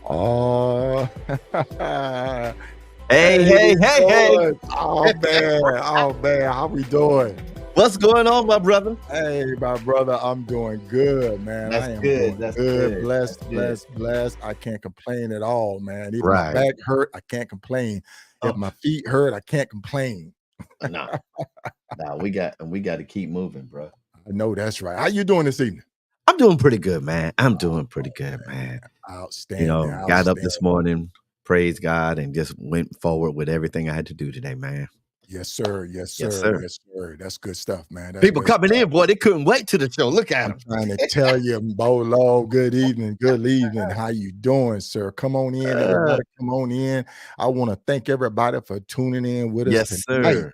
Oh, Hey. Oh man, how we doing? What's going on, my brother? Hey, my brother, I'm doing good, man. That's I am good. doing That's good. good. Blessed, That's good. blessed. I can't complain at all, man. Even Right. my back hurt, I can't complain. If Oh. my feet hurt, I can't complain. Nah, we got to keep moving, bro. I know that's right. How you doing this evening? I'm doing pretty good, man. I'm doing pretty good, man. Outstanding. Got up this morning, praise God, and just went forward with everything I had to do today, man. Yes, sir. Yes, sir. Yes, sir. Yes, sir. That's good stuff, man. That's People good coming stuff. in, boy, they couldn't wait to the show. Look at them. I'm trying to tell you, Bolo, good evening. How you doing, sir? Come on in, everybody. Come on in. I want to thank everybody for tuning in with us Yes, tonight. sir.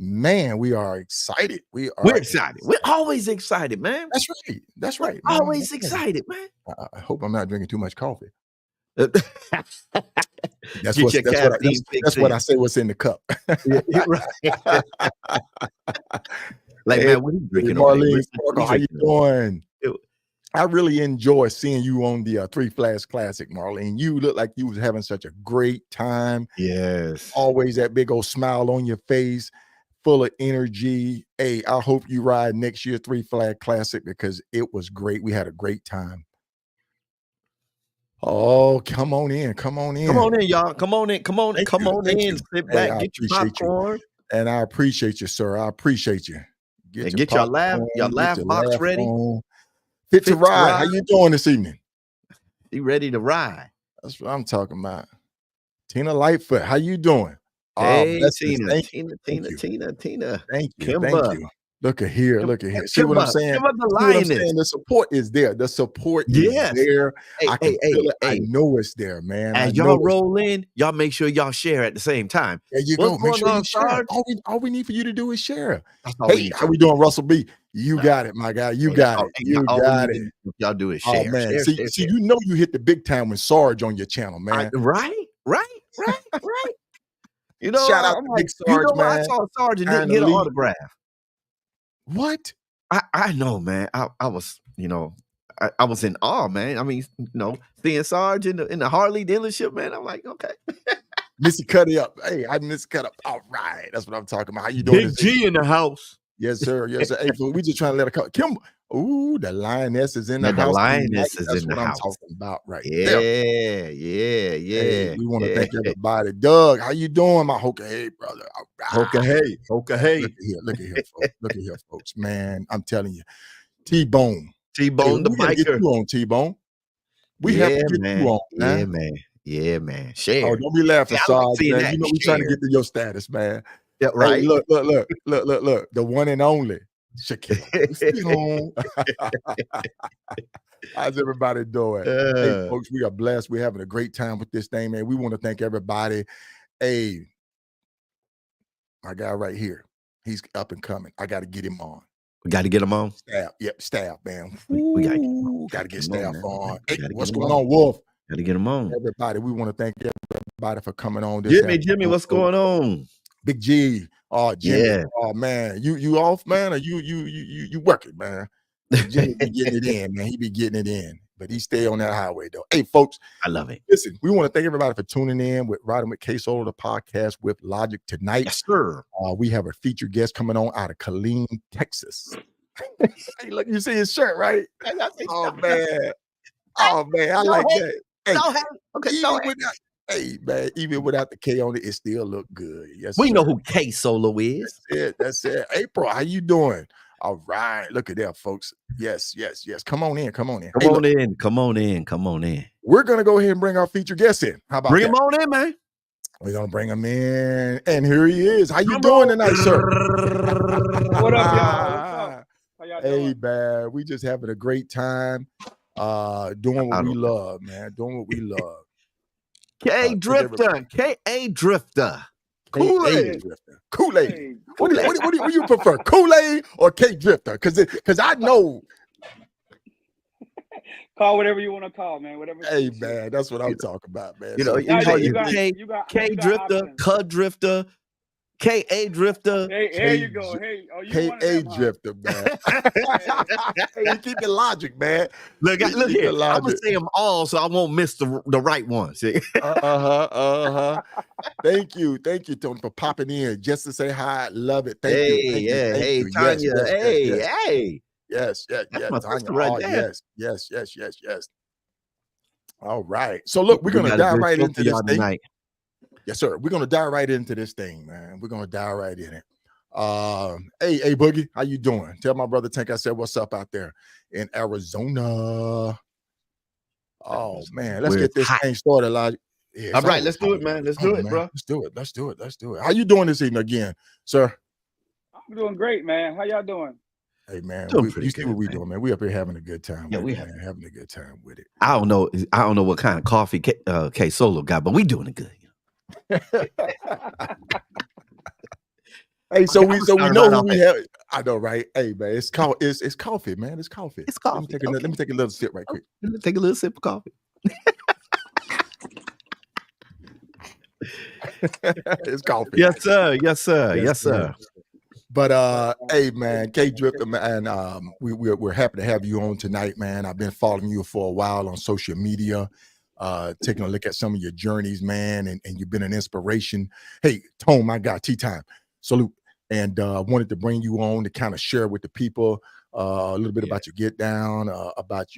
Man, we are excited. We're excited. We're always excited, man. That's right. That's We're right. Man. always excited, man. I hope I'm not drinking too much coffee. That's what I say. What's in the cup? Yeah, right. Like, man, what are you drinking? Marlene, how you doing? I really enjoy seeing you on the Three Flags Classic, Marlene. You look like you was having such a great time. Yes. Always that big old smile on your face, full of energy. Hey, I hope you ride next year Three Flag Classic because it was great. We had a great time. Oh, come on in, y'all. Come on in. Sit back, get your popcorn. And I appreciate you, sir. I appreciate you. Get your laugh box ready. Fit to ride. How you doing this evening? You ready to ride? That's what I'm talking about. Tina Lightfoot, how you doing? Hey, Tina. Thank you. Thank you. Thank you. Look at here. See what I'm saying? The support is there. The support is there. I can feel it. I know it's there, man. As y'all roll in, y'all make sure y'all share at the same time. There you go. Make sure you share. All we need for you to do is share. Hey, how we doing, Russell B? You got it, my guy. You got it. You got it. Y'all do is share. Oh, man. See, you know you hit the big time when Sarge on your channel, man. Right. Shout out to Big Sarge, man. I saw Sarge and didn't get an autograph. What? I know, man. I was, I was in awe, man. I mean, seeing Sarge in the Harley dealership, man. I'm like, okay. Missy cut it up. Hey, I miss cut up. All right. That's what I'm talking about. How you doing? Big G in the house. Yes, sir. Hey, we just trying to let her come. Kim. Ooh, the lioness is in the house. The lioness is in the house. That's what I'm talking about right there. Yeah. Hey, we want to thank everybody. Doug, how you doing, my Hoka Hey, brother? Hoka Hey. Look at here, folks. Look at here, folks. Man, I'm telling you. T-Bone. T-Bone the biker. Get you on, T-Bone. We have to get you on, man. Yeah, man. Share. Oh, don't be laughing, Sarge, man. You know we're trying to get to your status, man. Yeah, right. Hey, look. The one and only. Shakira. How's everybody doing? Hey, folks, we are blessed. We're having a great time with this thing, man. We want to thank everybody. Hey, my guy right here, he's up and coming. I got to get him on. We got to get him on. Staff, man. We got to get staff on. Hey, what's going on, Wolf? Got to get him on. Everybody, we want to thank everybody for coming on. This Jimmy, what's going on? Big G. Oh, Jimmy. Yeah. Oh, man. You off, man? Or you working, man? Jimmy be getting it in, man. He be getting it in. But he stay on that highway, though. Hey, folks. I love it. Listen, we want to thank everybody for tuning in with Riding with KSolo The Podcast with Logic tonight. Yes, sir. We have a featured guest coming on out of Killeen, Texas. Hey, look, you see his shirt, right? Oh, man. I like that. Hey, hey, man, even without the K on it, it still look good. Yes, we know who KSolo is. That's it. April, how you doing? All right, look at that, folks. Yes. Come on in. Come on in. We're gonna go ahead and bring our featured guest in. How about bring him on in, man? We're gonna bring him in, and here he is. How you doing tonight, sir? What up, y'all? What's up? How y'all doing? Hey, man, we just having a great time. Doing what we love, man. Doing what we love. KA Drifta. Kool-Aid. What do you prefer, Kool-Aid or K Drifta? Because I know. Call whatever you want to call, man. Whatever. Hey, man, that's what I'm talking about, man. You call you K Drifta, Cud Drifta, KA Drifta. Hey, there you go. Hey, you KA Drifta, man. Hey, you keep your logic, man. Look here. I'm gonna say them all, so I won't miss the right ones. Thank you, Tony, for popping in just to say hi. Love it. Thank you. Hey, Tanya. Yes. That's my Tanya. right there. Yes. All right. So look, we're gonna dive right into this thing tonight. Yes, sir. We're gonna dive right into this thing, man. We're gonna dive right in it. Hey, Boogie, how you doing? Tell my brother Tank I said what's up out there in Arizona. Oh man, let's get this thing started, Elijah. Yeah, all right, let's do it, man. Let's do it, bro. Let's do it. How you doing this evening again, sir? I'm doing great, man. How y'all doing? Hey man, you see what we doing, man. We up here having a good time. Yeah, having a good time with it. I don't know what kind of coffee KSolo got, but we doing it good. Hey, so we know who we have. I know, right? Hey, man, it's coffee, man. It's coffee. It's coffee. Let me take a little sip right quick. Take a little sip of coffee. It's coffee. Yes, sir. But hey, man, K Drifta, man, we're happy to have you on tonight, man. I've been following you for a while on social media, taking a look at some of your journeys, man, and you've been an inspiration. Hey, Tom, my guy, tea time, salute. And wanted to bring you on to kind of share with the people a little bit about your get down, about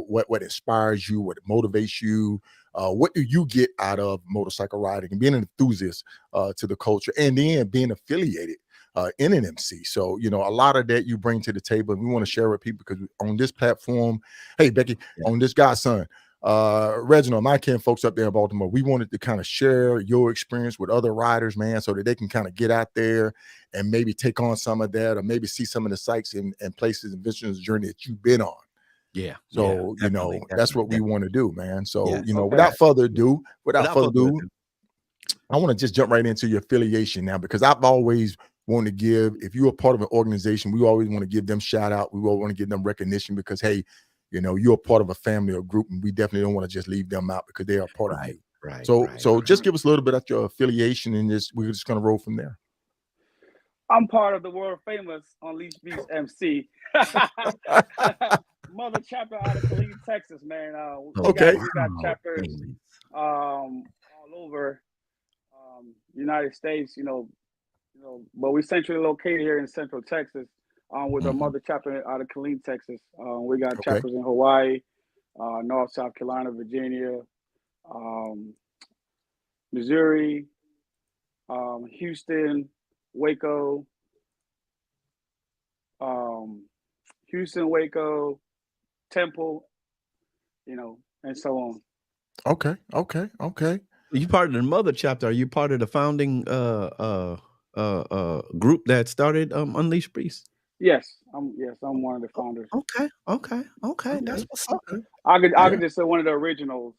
what inspires you, what motivates you, what do you get out of motorcycle riding and being an enthusiast to the culture, and then being affiliated in an MC. So a lot of that you bring to the table, and we want to share with people because on this platform, hey Becky, on this godson, Reginald, my kin folks up there in Baltimore, we wanted to kind of share your experience with other riders, man, so that they can kind of get out there and maybe take on some of that, or maybe see some of the sites and places and visions journey that you've been on. Yeah. So that's what we want to do, man. So without further ado, I want to just jump right into your affiliation now, because I've always wanted to give, if you're a part of an organization, we always want to give them shout out. We all want to give them recognition because, hey, you're a part of a family or group, and we definitely don't want to just leave them out because they are part of you. Right. So just give us a little bit of your affiliation, and we're just going to roll from there. I'm part of the world famous Unleashed Beast MC. Mother chapter out of Killeen, Texas, man. We got chapters all over United States, but we're centrally located here in Central Texas with our mother chapter out of Killeen, Texas. We got chapters in Hawaii, North, South Carolina, Virginia, Missouri, Houston, Waco, Temple, and so on. Okay. You part of the mother chapter? Are you part of the founding group that started Unleashed Beast? Yes, I'm one of the founders. Okay. That's what's up. I could just say one of the originals.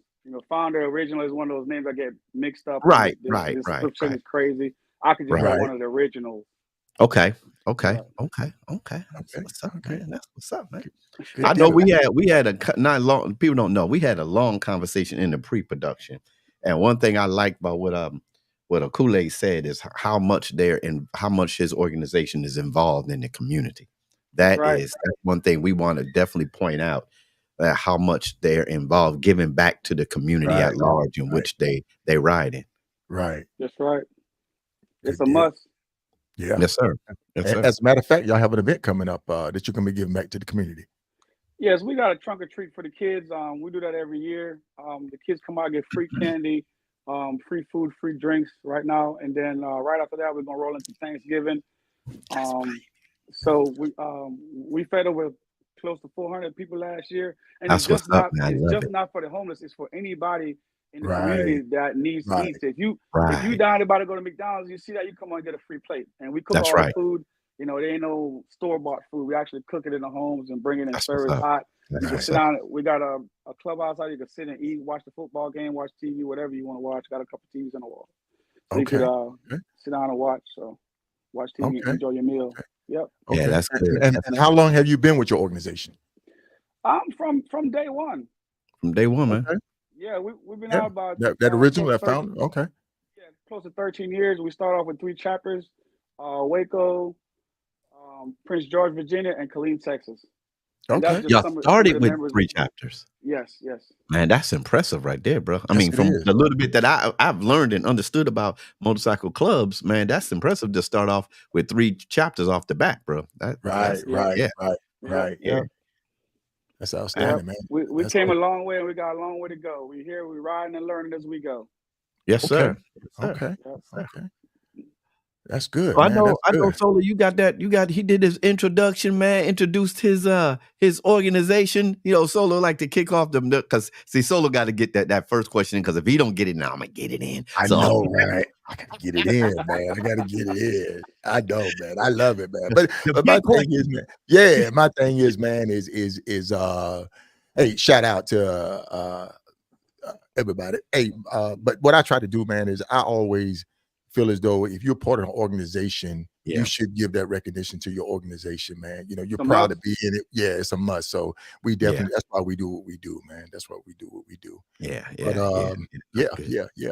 Founder original is one of those names that get mixed up. Right. This description is crazy. I could just say one of the originals. Okay. That's what's up, man. That's what's up, man. I know we had a not long. People don't know we had a long conversation in the pre-production, and one thing I like about what Akule said is how much his organization is involved in the community. That's one thing we want to definitely point out, how much they're involved, giving back to the community at large in which they ride in. Right. That's right. It's a must. Yeah. Yes, sir. As a matter of fact, y'all have an event coming up that you're going to be giving back to the community. Yes, we got a trunk or treat for the kids. We do that every year. The kids come out and get free candy, free food, free drinks right now. And then right after that, we're going to roll into Thanksgiving. So we fed over close to 400 people last year. And it's just not for the homeless. It's for anybody in the community that needs to eat. If you down about to go to McDonald's, you see that, you come on and get a free plate. And we cook all the food. There ain't no store-bought food. We actually cook it in the homes and bring it and serve it hot. You can sit down. We got a clubhouse out. You can sit and eat, watch the football game, watch TV, whatever you want to watch. Got a couple TVs on the wall. So you could sit down and watch. So watch TV and enjoy your meal. Yep. Yeah, that's good. And how long have you been with your organization? From day one. From day one, man. Yeah, we've been out about that original that founder. Okay. Yeah, close to 13 years. We start off with 3 chapters: Waco, Prince George, Virginia, and Killeen, Texas. Okay. Y'all started with 3 chapters. Yes. Man, that's impressive right there, bro. I mean, from the little bit that I've learned and understood about motorcycle clubs, man, that's impressive to start off with 3 chapters off the bat, bro. Right. Yeah. That's outstanding, man. We came a long way, and we got a long way to go. We're here, we're riding and learning as we go. Yes, sir. Okay. That's good. So I know, Solo, you got that. He did his introduction, man, introduced his organization. You know, Solo like to kick off them because see, Solo got to get that first question in, because if he don't get it now, I'm gonna get it in. I know, right? I gotta get it in, man. I gotta get it in. I know, man. I love it, man. But my thing is, man. My thing is, man, is hey, shout out to everybody. Hey, but what I try to do, man, is I always feel as though if you're part of an organization, you should give that recognition to your organization, man. You know, you're proud to be in it. Yeah, it's a must. So we definitely, that's why we do what we do, man. That's why we do what we do. Yeah.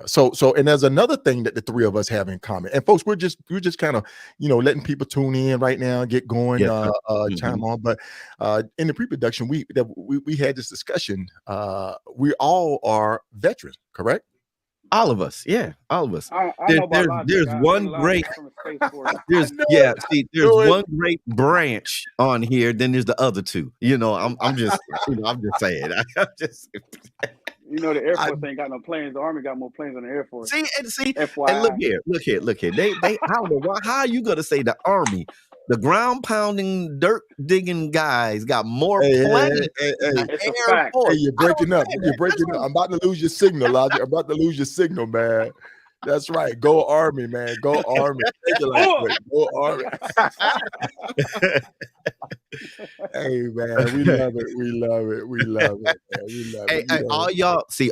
So, and there's another thing that the 3 of us have in common. And folks, we're just kind of, you know, letting people tune in right now, get going, chime on. But in the pre-production, we had this discussion. We all are veterans, correct? All of us, all of us. There's one great branch on here. Then there's the other 2. You know, I'm just saying. You know, the Air Force ain't got no planes. The Army got more planes than the Air Force. See, FYI. And look here. They I don't know how are you gonna say the Army? The ground pounding, dirt digging guys got more planes. Hey, you're breaking up. I'm about to lose your signal, Logic. I'm about to lose your signal, man. That's right. Go Army, man. Go Army. Go Army. Hey, man, we love it. Hey,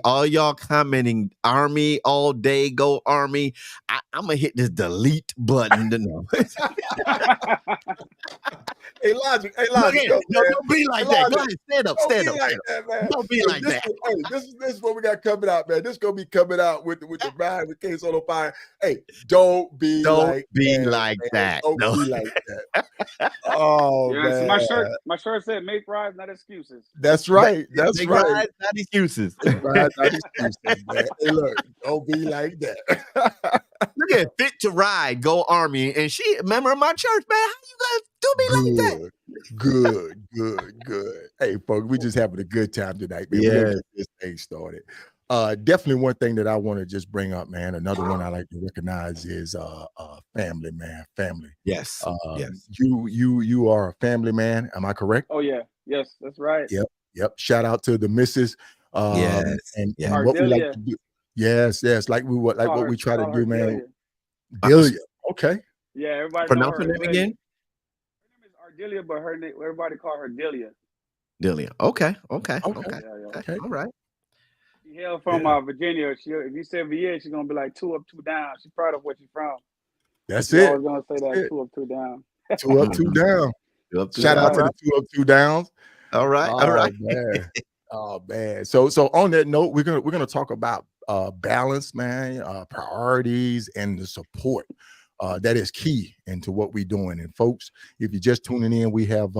all y'all commenting Army all day, go Army. I'm gonna hit this delete button. Hey, Logic. Don't be like that. Go ahead, stand up. Don't be like that. Hey, this is what we got coming out, man. This is gonna be coming out with the ride with KSolo Fire. Hey, don't be like that. Don't be like that. Oh, man. So my shirt said "Make rides, not excuses." That's right. Make rides, not excuses. Rides, not excuses, man. Hey, look, don't be like that. Look at Fit to Ride, go Army, and she a member of my church, man. How you guys do me like that? Good. Hey, folks, we just having a good time tonight, man. We're gonna get this thing started. Definitely one thing that I want to just bring up, man. Another one I like to recognize is family, man. Family. Yes. You are a family man. Am I correct? Oh yeah. Yes, that's right. Yep. Shout out to the missus. And what we like to do. Yes. Like what we try to do, man. Delia. Okay. Yeah, everybody pronounce her name again. Her name is Ardelia, but her name everybody call her Delia. Delia. Okay. All right. She hail from Virginia. If you say VA, she's gonna be like 2 up, 2 down. She's proud of where she's from. That's it. I was gonna say that 2 up, 2 down. 2 up, 2 down. Shout out to the 2 up, 2 downs. All right. Man. Oh man. So on that note, we're gonna talk about balance, man, priorities, and the support that is key into what we're doing. And folks, if you're just tuning in, we have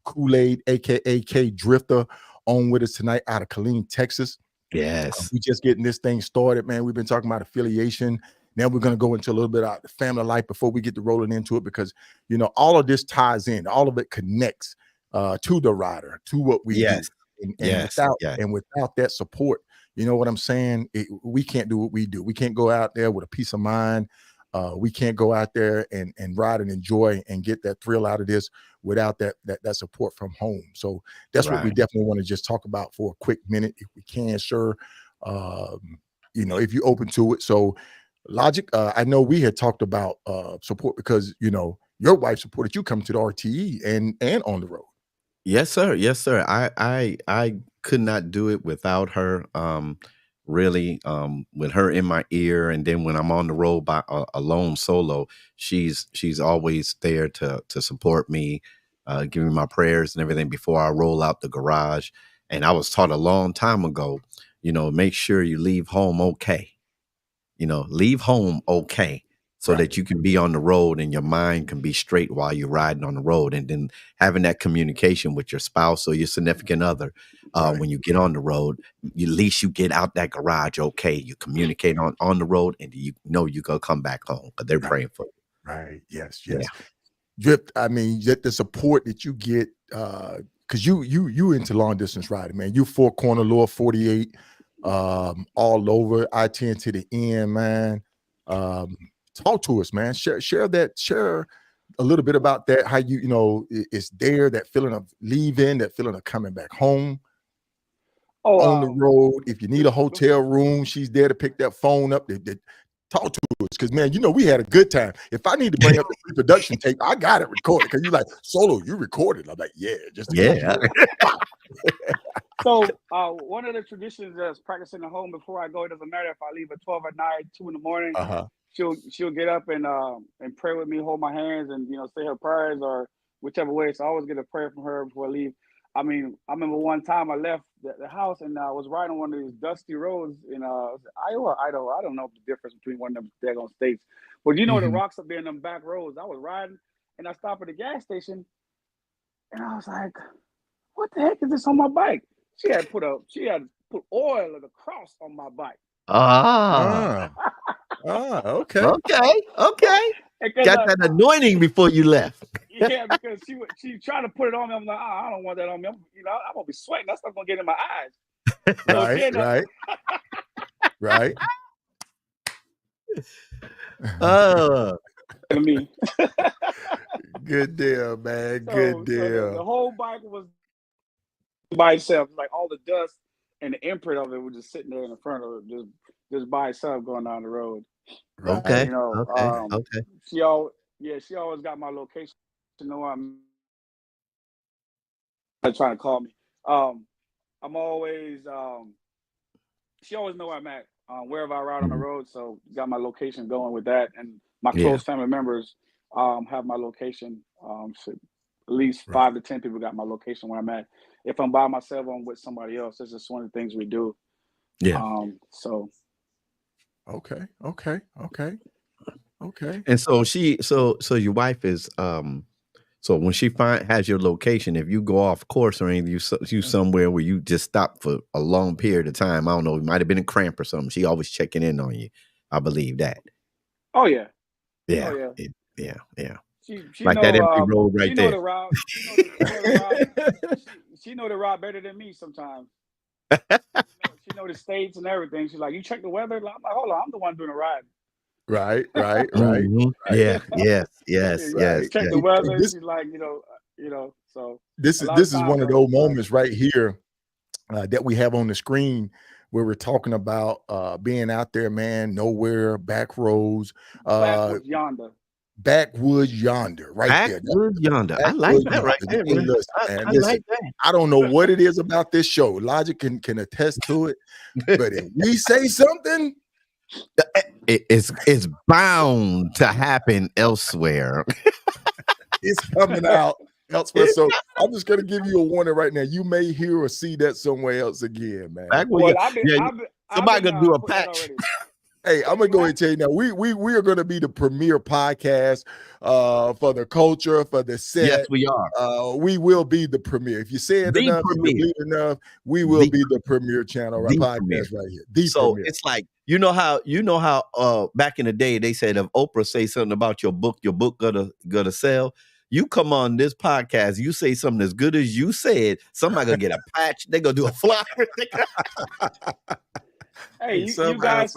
Kool-Aid, aka KA Drifta, on with us tonight out of Killeen, Texas. Yes. We're just getting this thing started, man. We've been talking about affiliation. Now we're going to go into a little bit about the family life before we get to rolling into it, because, you know, all of this ties in, all of it connects to the rider, to what we do. And without that support, you know what I'm saying? We can't do what we do. We can't go out there with a peace of mind. We can't go out there and ride and enjoy and get that thrill out of this without that support from home. So that's what we definitely want to just talk about for a quick minute, if we can, sure. You know, if you're open to it. So Logic, I know we had talked about support because, you know, your wife supported you coming to the RTE and on the road. Yes, sir. I could not do it without her. Really, with her in my ear, and then when I'm on the road by alone solo, she's always there to support me, give me my prayers and everything before I roll out the garage. And I was taught a long time ago, you know, make sure you leave home okay. leave home okay, so that you can be on the road and your mind can be straight while you're riding on the road. And then having that communication with your spouse or your significant other, when you get on the road, at least you get out that garage okay. You communicate on the road, and you're going to come back home because they're praying for you. Right. Yes. Drift, I mean, the support that you get, because you into long distance riding, man. You 4 corner, lower 48, all over I-10 to the end, man. Talk to us, man. Share a little bit about that. How it's there, that feeling of leaving, that feeling of coming back home. On the road. If you need a hotel room, she's there to pick that phone up. Talk to us, because man, we had a good time. If I need to bring up the pre-production tape, I got it recorded. Because you're like, Solo, you recorded. I'm like, So one of the traditions is practicing at home before I go. It doesn't matter if I leave at 12 at night, 2 in the morning. She'll get up and pray with me, hold my hands, and say her prayers or whichever way. So I always get a prayer from her before I leave. I mean, I remember one time I left the house and I was riding one of these dusty roads in Iowa, Idaho. I don't know the difference between one of them daggone states. But the rocks up there in them back roads. I was riding and I stopped at the gas station and I was like, what the heck is this on my bike? She had put oil of the cross on my bike. Okay. Got that anointing before you left. Yeah, because she tried to put it on me. I'm like, I don't want that on me. I'm gonna be sweating. That's not gonna get in my eyes. Right. Me. Good deal, man. Good deal. The whole bike was by itself. Like all the dust and the imprint of it was just sitting there in the front of it, just by itself going down the road. Okay. Okay. She always got my location. I'm trying to call me. I'm always she always know where I'm at, wherever I ride on the road. So got my location going with that, and my close family members have my location. So at least 5 to 10 people got my location where I'm at. If I'm by myself, I'm with somebody else. It's just one of the things we do. Yeah. So. Okay. And so your wife is so when she has your location, if you go off course or anything, you somewhere where you just stop for a long period of time, I don't know, it might have been a cramp or something. She always checking in on you. I believe that. Oh yeah. Yeah. She like that empty road right there. She know the route better than me sometimes. She know the states and everything. She's like, you check the weather? I'm like, hold on, I'm the one doing the riding. Right. Mm-hmm. Yes. Check the weather. She's like, so this is one of those moments right here that we have on the screen where we're talking about being out there, man, nowhere, back roads, backwoods yonder, right there. Backwoods yonder. I like that right there, man. I like that. I don't know what it is about this show. Logic can attest to it, but if we say something, it's bound to happen elsewhere. It's coming out elsewhere. So I'm just gonna give you a warning right now. You may hear or see that somewhere else again, man. Somebody gonna do a patch. Hey, I'm gonna go ahead and tell you now. We are gonna be the premier podcast for the culture, for the set. Yes, we are. We will be the premier. If you say it enough, we will be the premier channel, right? Podcast right here. Premier. It's like you know how back in the day they said if Oprah say something about your book gonna sell. You come on this podcast, you say something as good as you said, somebody gonna get a patch. They gonna do a flyer. Hey, you guys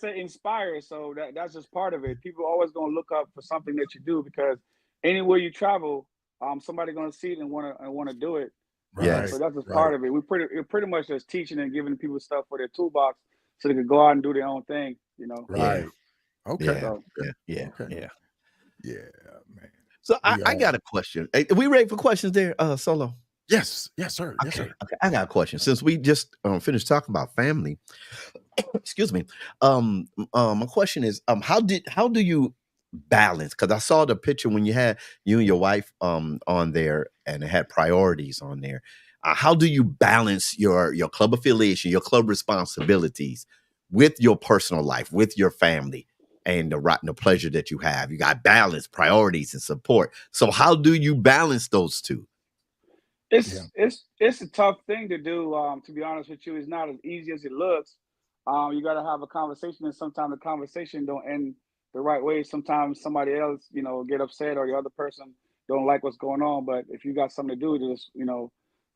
say inspire, so that's just part of it. People are always gonna look up for something that you do because anywhere you travel, somebody's gonna see it and wanna do it. Yeah. So that's just part of it. We're pretty much just teaching and giving people stuff for their toolbox so they can go out and do their own thing. Right. Okay. Yeah, man. So I got a question. Are we ready for questions there, Solo? Yes, sir. Yes, sir. Okay. I got a question. Since we just finished talking about family, excuse me. My question is, how do you balance? Because I saw the picture when you had you and your wife on there, and it had priorities on there. How do you balance your club affiliation, your club responsibilities with your personal life, with your family, and the pleasure that you have. You got balance, priorities, and support. So how do you balance those two? It's a tough thing to do. To be honest with you, it's not as easy as it looks. You got to have a conversation, and sometimes the conversation don't end the right way. Sometimes somebody else, get upset, or the other person don't like what's going on. But if you got something to do, just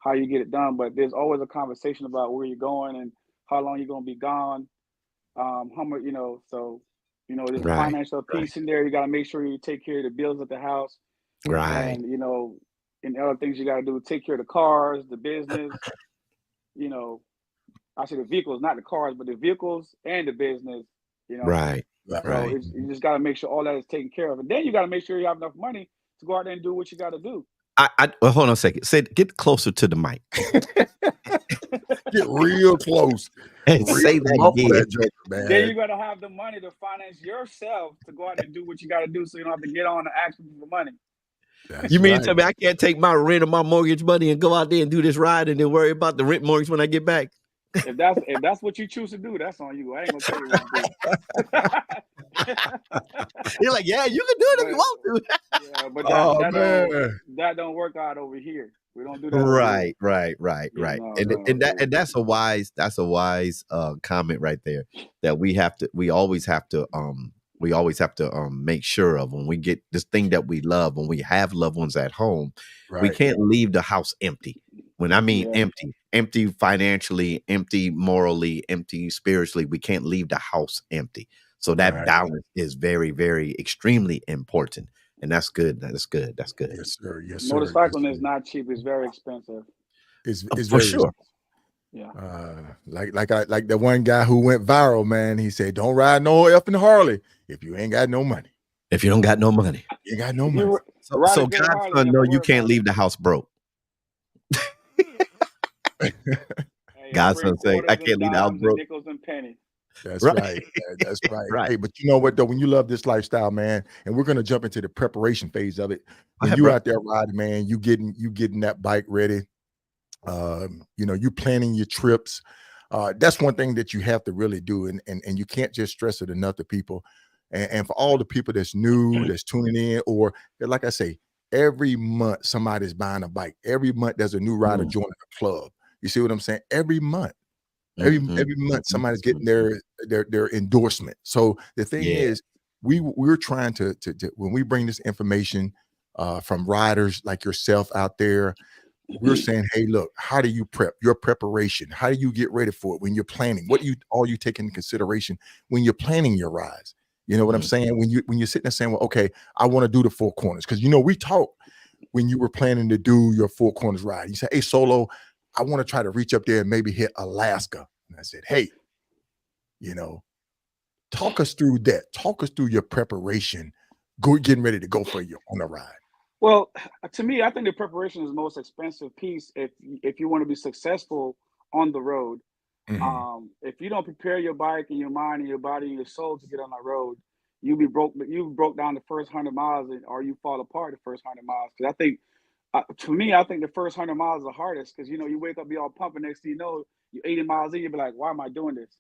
how you get it done. But there's always a conversation about where you're going and how long you're gonna be gone. How much, so there's a financial piece in there. You got to make sure you take care of the bills at the house, right? And and other things you got to do, take care of the cars, the business. I say the vehicles, not the cars, but the vehicles and the business. Right. So you just got to make sure all that is taken care of, and then you got to make sure you have enough money to go out there and do what you got to do. Well, hold on a second. Get closer to the mic. Get real close. And say that again. Joker, man. Then you got to have the money to finance yourself to go out and do what you got to do, so you don't have to get on and ask people for money. You mean to tell me I can't take my rent or my mortgage money and go out there and do this ride and then worry about the rent mortgage when I get back? If that's what you choose to do, that's on you. I ain't gonna tell you what to do. You're like, yeah, you can do it if you want to. Yeah, but that don't work out over here. We don't do that. Right. And that's a wise comment right there, that we always have to make sure of when we get this thing that we love, when we have loved ones at home, we can't leave the house empty. When I mean empty financially, empty morally, empty spiritually, we can't leave the house empty. So that balance is very, very extremely important. And that's good. That's good. Yes, sir. Motorcycling is not cheap. It's very expensive. It's for very sure. Yeah. Like the one guy who went viral, man. He said, "Don't ride no effing Harley if you ain't got no money." If you don't got no money, you ain't got no money. So God's son, no, you can't leave the house broke. God's son say, "I can't leave the house broke." Nickels and pennies. That's right. That's right. Hey, but you know what though? When you love this lifestyle, man, and we're gonna jump into the preparation phase of it. When you out there riding, man, you getting that bike ready. You planning your trips. That's one thing that you have to really do, and you can't just stress it enough to people. And for all the people that's new, that's tuning in, or like I say, every month somebody's buying a bike. Every month there's a new rider joining a club. You see what I'm saying? Every month. Every month somebody's getting their endorsement. So the thing is, we're trying to when we bring this information from riders like yourself out there, we're saying, hey, look, how do you prep? Your preparation. How do you get ready for it when you're planning? What do you take into consideration when you're planning your rides? You know what I'm saying? When you're sitting there saying, well, okay, I want to do the 4 corners, because we talked when you were planning to do your 4 corners ride. You said, hey, Solo, I want to try to reach up there and maybe hit Alaska. And I said, hey, talk us through that. Talk us through your preparation, getting ready to go on a ride. Well, to me, I think the preparation is the most expensive piece if you want to be successful on the road. If you don't prepare your bike and your mind and your body and your soul to get on the road, you broke down the first 100 miles, or you fall apart the first 100 miles. Because I think, to me, I think the first 100 miles is the hardest, because you wake up, be all pumping, next thing you know, you're 80 miles in, you be like, why am I doing this?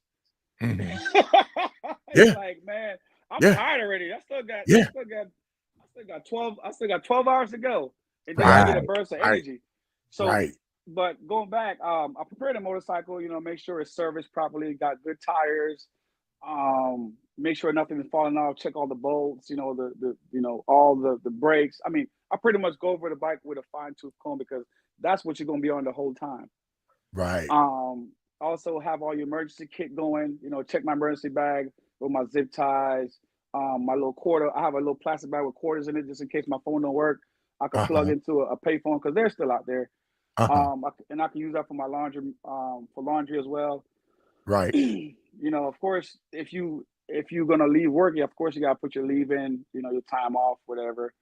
It's like, man, I'm tired already. I still got 12 hours to go, and then I get a burst of energy. So, but going back, I prepared a motorcycle, make sure it's serviced properly, got good tires, make sure nothing is falling off, check all the bolts, all the brakes. I mean, I pretty much go over the bike with a fine-tooth comb, because that's what you're going to be on the whole time. Right. Also have all your emergency kit going, check my emergency bag with my zip ties, my little quarter. I have a little plastic bag with quarters in it, just in case my phone don't work. I can plug into a payphone, because they're still out there. And I can use that for my laundry, for laundry as well. Right. Of course, if you're gonna leave work, of course you gotta put your leave in, your time off, whatever.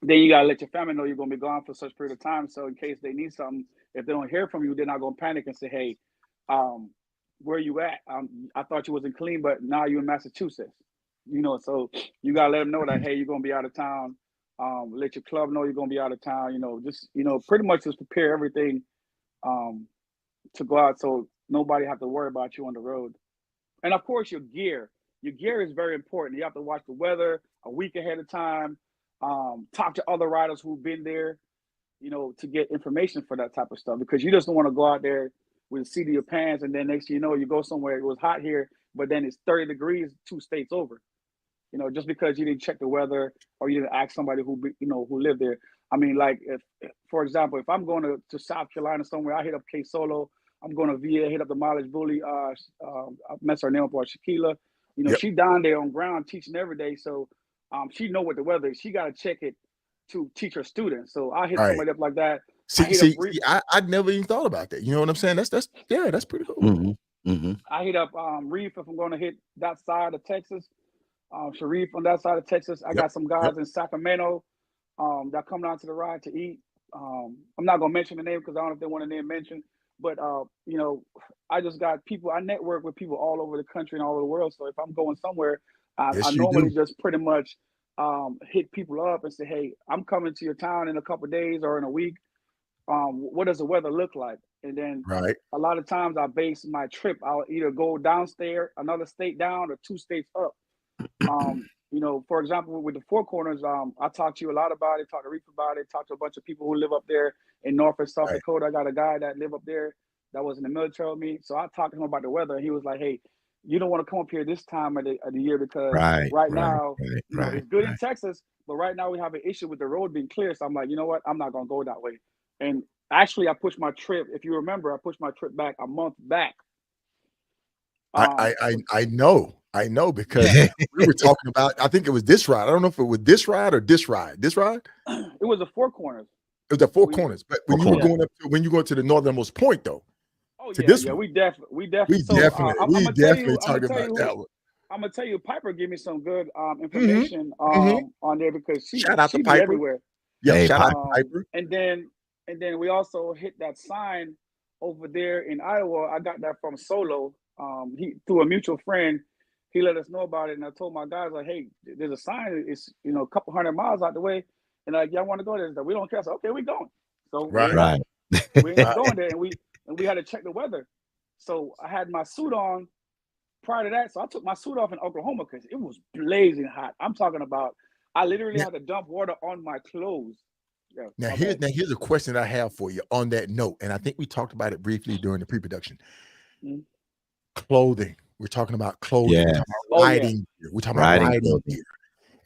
Then you gotta let your family know you're gonna be gone for such period of time. So in case they need something, if they don't hear from you, they're not gonna panic and say, hey, where you at? I thought you wasn't clean, but now you're in Massachusetts. So you gotta let them know that, hey, you're gonna be out of town. Let your club know you're gonna be out of town. Just pretty much just prepare everything to go out. So nobody have to worry about you on the road. And of course, your gear is very important. You have to watch the weather a week ahead of time. Talk to other riders who've been there, to get information for that type of stuff, because you just don't want to go out there with the seat of your pants and then next thing you know, you go somewhere, it was hot here, but then it's 30 degrees 2 states over. Just because you didn't check the weather or you didn't ask somebody who lived there. I mean, like, if, for example, if I'm going to South Carolina somewhere, I hit up KSolo. I'm going to VA, hit up the mileage bully. I mess her name up, Shaquila. She down there on ground teaching every day. So she know what the weather is. She got to check it to teach her students. So I hit somebody up like that. I'd never even thought about that. You know what I'm saying? That's pretty cool. Mm-hmm. Mm-hmm. I hit up Reef if I'm going to hit that side of Texas. Sharif on that side of Texas. I got some guys in Sacramento that come down to the ride to eat. I'm not gonna mention the name because I don't know if they want a name mentioned. But I just got people. I network with people all over the country and all over the world. So if I'm going somewhere, I normally just pretty much hit people up and say, "Hey, I'm coming to your town in a couple of days or in a week. What does the weather look like?" And then a lot of times I base my trip. I'll either go downstairs, another state down, or 2 states up. For example, with the Four Corners, I talked to you a lot about it, talked to Reef about it, talked to a bunch of people who live up there in North and South Dakota. I got a guy that live up there that was in the military with me. So I talked to him about the weather. And he was like, "Hey, you don't want to come up here this time of the year because right now it's good in Texas, but right now we have an issue with the road being clear." So I'm like, you know what? I'm not going to go that way. And actually, I pushed my trip. If you remember, I pushed my trip back a month back. I know because we were talking about, I think it was this ride. I don't know if it was this ride or this ride. This ride? It was the Four Corners. It was the Four Corners. But when you go to the northernmost point though. Oh yeah, we definitely talking about that one. I'm gonna tell you, Piper gave me some good information on there because she shout out to Piper everywhere. Yeah, shout out to Piper. And then we also hit that sign over there in Iowa. I got that from Solo. He through a mutual friend, he let us know about it, and I told my guys like, "Hey, there's a sign. It's a couple 100 miles out the way, and like y'all want to go there? We don't care." So okay, we going. So we ain't going there, and we had to check the weather. So I had my suit on prior to that. So I took my suit off in Oklahoma because it was blazing hot. I'm talking about I literally had to dump water on my clothes. Yeah, now here's a question I have for you on that note, and I think we talked about it briefly during the pre-production. Clothing. We're talking about clothing. Yeah. We're talking about riding gear. We're talking about riding gear.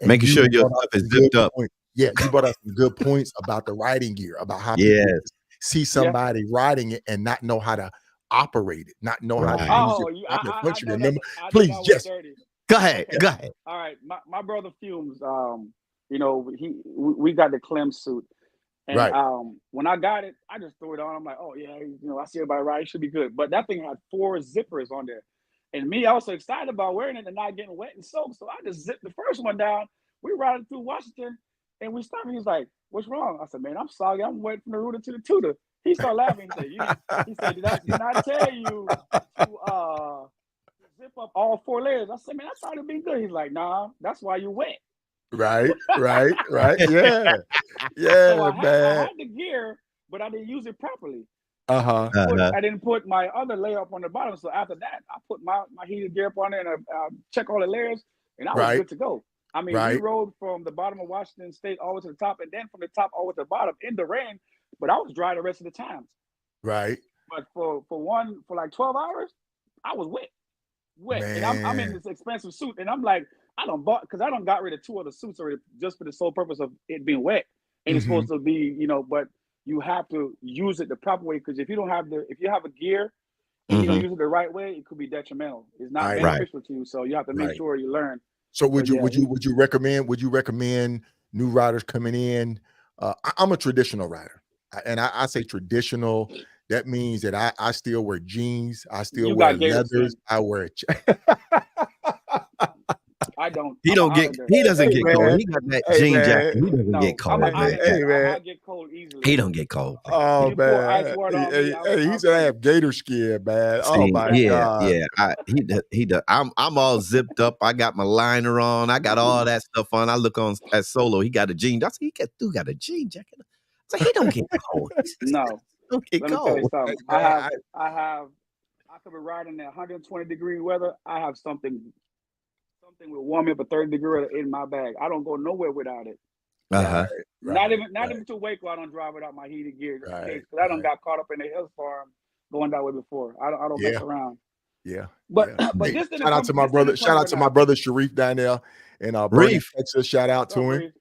And making sure your stuff is zipped up. Yeah, you brought up some good points about the riding gear, about how people see somebody riding it and not know how to operate it, not know how to use it. Function. Remember, please, just go ahead. Go ahead. All right, my brother Fumes. We got the Clem suit. And when I got it, I just threw it on. I'm like, oh yeah, I see everybody ride. It should be good. But that thing had 4 zippers on there. And me, I was so excited about wearing it and not getting wet and soaked. So I just zipped the first one down. We riding through Washington and we stopped. He's like, "What's wrong?" I said, "Man, I'm sorry. I'm wet from the rooter to the tutor." He started laughing. He said, "Did I tell you to zip up all 4 layers?" I said, "Man, I thought it'd be good." He's like, "Nah, that's why you wet." Right. Yeah. So I had the gear, but I didn't use it properly. I didn't put my other layer up on the bottom. So after that, I put my heated gear up on there and I check all the layers, and I was good to go. I mean, we rode from the bottom of Washington State all the way to the top, and then from the top all the way to the bottom in the rain. But I was dry the rest of the time. Right. But for like 12 hours, I was wet. Man. And I'm in this expensive suit, and I'm like, I don't got rid of 2 other suits already just for the sole purpose of it being wet. And it's supposed to be, but you have to use it the proper way, because if you have a gear and you don't use it the right way, it could be detrimental. It's not beneficial to you. So you have to make sure you learn. So would you recommend new riders coming in? I'm a traditional rider, and I say traditional. That means that I still wear jeans. I still wear leathers. I wear I don't. He doesn't get cold. He got that jean jacket. He doesn't get cold. I get cold easily. He don't get cold. Oh man. He used to have gator skin, man. Oh my god. Yeah. He does. I'm all zipped up. I got my liner on. I got all that stuff on. I look on at Solo. He got a jean. I said, he got a jean jacket. I said, he don't get cold. No. Don't get cold. I I could be riding in 120-degree weather. I have something will warm me up a 30-degree weather in my bag. I don't go nowhere without it. Not even to Waco, I don't drive without my heated gear because I don't got caught up in the hailstorm going that way before. I don't mess around. Yeah, but hey, shout out to my brother. Shout out to my brother Sharif down there in Bolton, Texas. Shout out to him.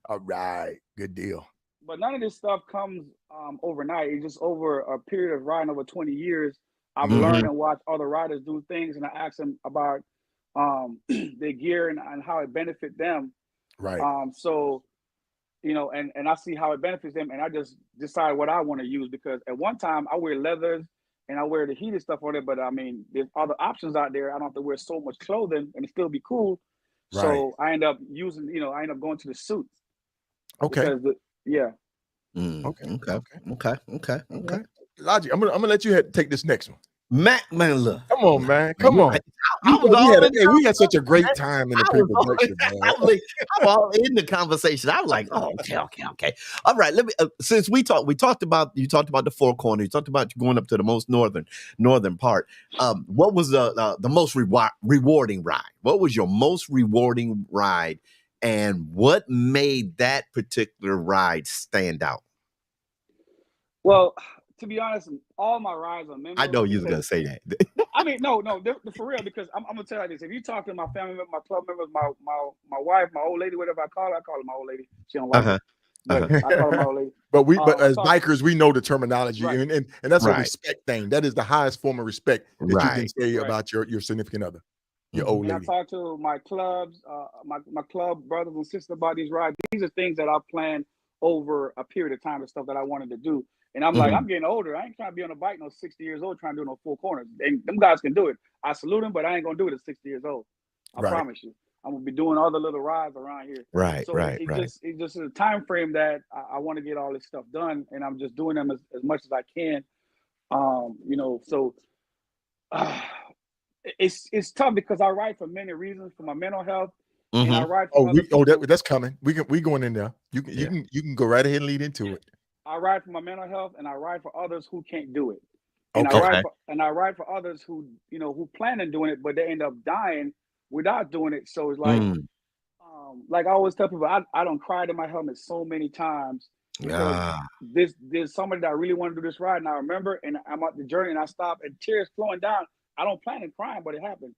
All right, good deal. But none of this stuff comes overnight. It's just over a period of riding over 20 years. I've learned and watched other riders do things, and I ask them about their gear and how it benefits them. Right. So, you know, and I see how it benefits them, and I just decide what I want to use because at one time I wear leathers and I wear the heated stuff on it, but I mean, there's other options out there. I don't have to wear so much clothing and it still be cool. Right. So I end up going to the suits. Okay. Okay. Logic. I'm gonna let you take this next one. Mac Miller. Come on, man. Come on. We had such a great time in the pre-production, man. I was all in the conversation. I was like, oh, okay. All right. Let me since you talked about the Four Corners, you talked about going up to the most northern part. What was the most rewarding ride? What was your most rewarding ride? And what made that particular ride stand out? Well, to be honest, all my rides are memorable. I know you was gonna say that. I mean, no, for real. Because I'm gonna tell you this: if you talk to my family members, my club members, my wife, my old lady, whatever I call her my old lady. She don't like it. But I call her my old lady. But as bikers, we know the terminology, and that's a respect thing. That is the highest form of respect that you can say about your significant other, your old lady. I talk to my clubs, my club brothers and sisters about these rides. These are things that I've planned over a period of time and stuff that I wanted to do. And I'm like, I'm getting older. I ain't trying to be on a bike no 60 years old trying to do no Four Corners. And them guys can do it. I salute them, but I ain't gonna do it at 60 years old. I promise you. I'm gonna be doing other little rides around here. It's just a time frame that I want to get all this stuff done, and I'm just doing them as much as I can. It's tough because I ride for many reasons, for my mental health. And I ride for that's coming. We going in there. You can go right ahead and lead into it. I ride for my mental health, and I ride for others who can't do it. And I ride for others who plan on doing it, but they end up dying without doing it. So it's like, like I always tell people, I don't cry in my helmet so many times. There's somebody that really want to do this ride, and I remember, and I'm on the journey, and I stop, and tears flowing down. I don't plan on crying, but it happened.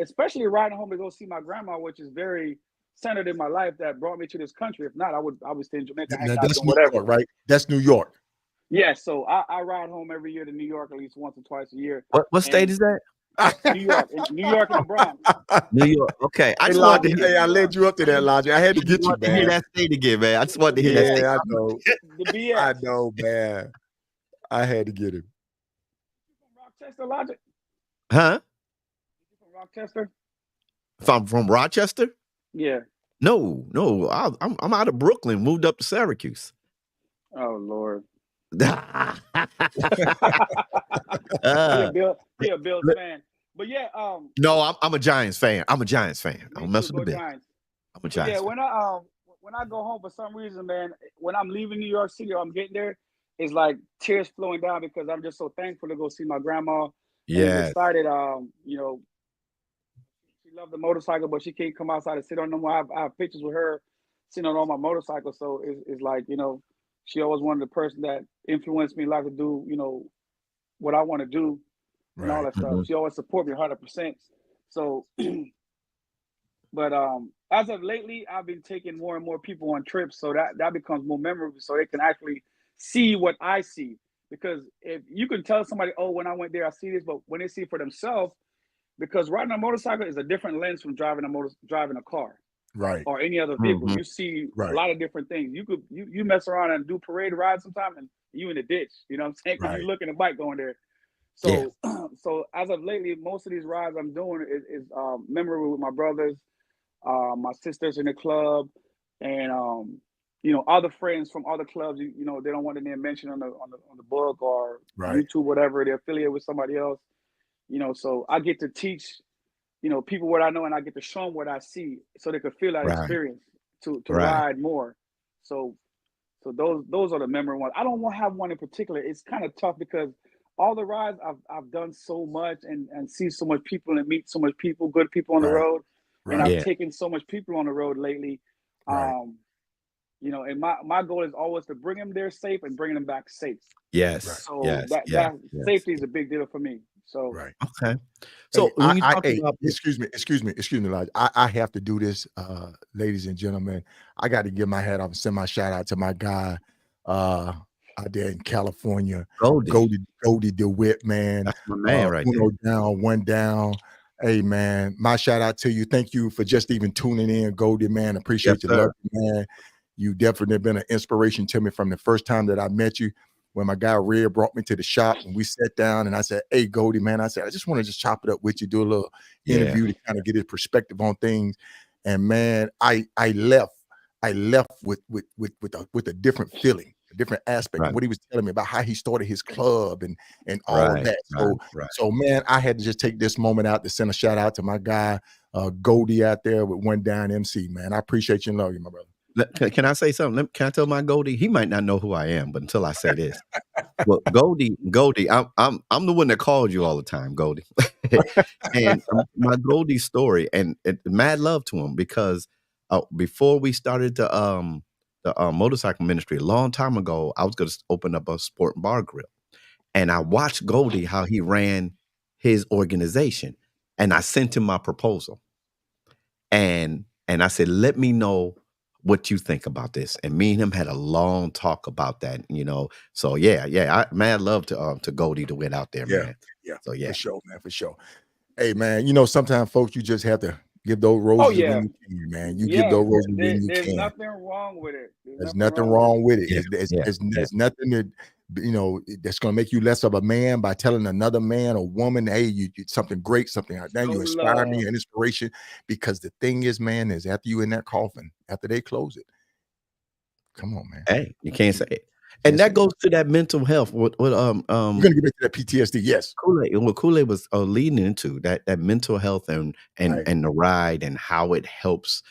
Especially riding home to go see my grandma, which is very centered in my life, that brought me to this country. If not, I would stay in Jamaica. That's New York, right? That's New York. Yeah, so I ride home every year to New York at least once or twice a year. What state is that? New York and the Bronx. New York. Okay. I led you up to that, Logic. I had to get you, man. Hear that state again, man. I just wanted to hear that state. I know. The BS. I know, man. I had to get him. From Rochester, Logic? Huh? From Rochester? If I'm from Rochester? Yeah. No. I'm out of Brooklyn, moved up to Syracuse. Oh Lord. He a Bills fan. But yeah, no, I'm a Giants fan. I don't mess with the Bills. I'm a Giants fan. When I go home for some reason, man, when I'm leaving New York City or I'm getting there, it's like tears flowing down because I'm just so thankful to go see my grandma. Yeah. Decided, she loved the motorcycle, but she can't come outside and sit on them. I have pictures with her sitting on my motorcycle. So it's like, she always wanted the person that influenced me like to do, what I want to do and all that stuff. She always support me 100%. So, but as of lately, I've been taking more and more people on trips, so that becomes more memorable, so they can actually see what I see. Because if you can tell somebody, oh, when I went there, I see this, but when they see it for themselves, because riding a motorcycle is a different lens from driving a car, right, or any other vehicle. You see a lot of different things. You mess around and do parade rides sometimes, and you in the ditch. You know what I'm saying? Because you're looking at a bike going there. So, so as of lately, most of these rides I'm doing is memorable with my brothers, my sisters in the club, and other friends from other clubs. They don't want their name mentioned on the book or YouTube, whatever. They're affiliated with somebody else. So I get to teach, people what I know, and I get to show them what I see, so they could feel that experience to ride more. So those are the memorable ones. I don't want to have one in particular. It's kind of tough because all the rides I've done so much and see so much people and meet so much people, good people on the road. And I've taken so much people on the road lately. You know, and my goal is always to bring them there safe and bring them back safe. Yes. So that safety is a big deal for me. So okay. So excuse me, Elijah. I have to do this, ladies and gentlemen. I got to give my hat off and send my shout out to my guy out there in California, Goldie DeWitt, man. That's my man right there. Down, one down. Hey man, my shout out to you. Thank you for just even tuning in, Goldie, man. Appreciate you, love you, man. You definitely been an inspiration to me from the first time that I met you. When my guy Red brought me to the shop and we sat down and I said, "Hey Goldie, man," I said, "I just want to just chop it up with you, do a little interview to kind of get his perspective on things." And man, I left with a different feeling, a different aspect of what he was telling me about how he started his club and all of that. So man, I had to just take this moment out to send a shout out to my guy Goldie out there with One Down MC, man. I appreciate you and love you, my brother. Can I say something? Can I tell my Goldie? He might not know who I am, but until I say this, well, Goldie, I'm the one that called you all the time, Goldie. And my Goldie story, and mad love to him, because before we started the motorcycle ministry a long time ago, I was going to open up a sport bar grill, and I watched Goldie how he ran his organization, and I sent him my proposal, and I said, "Let me know what you think about this." And me and him had a long talk about that, you know. So I mad love to Goldie to win out there, man. So for sure, man, for sure. Hey man, you know, sometimes folks, you just have to give those roses when you can, man. You give those roses when you can. There's nothing wrong with it. There's nothing wrong with it. There's nothing that, you know, that's going to make you less of a man by telling another man or woman, "Hey, you something great, something like that." You inspire me, an inspiration. Because the thing is, man, is after you in that coffin, after they close it, come on, man. Hey, you can't say it. And that goes to that mental health. We're gonna get back to that PTSD. Yes, Kool-Aid was leading into that mental health and the ride and how it helps.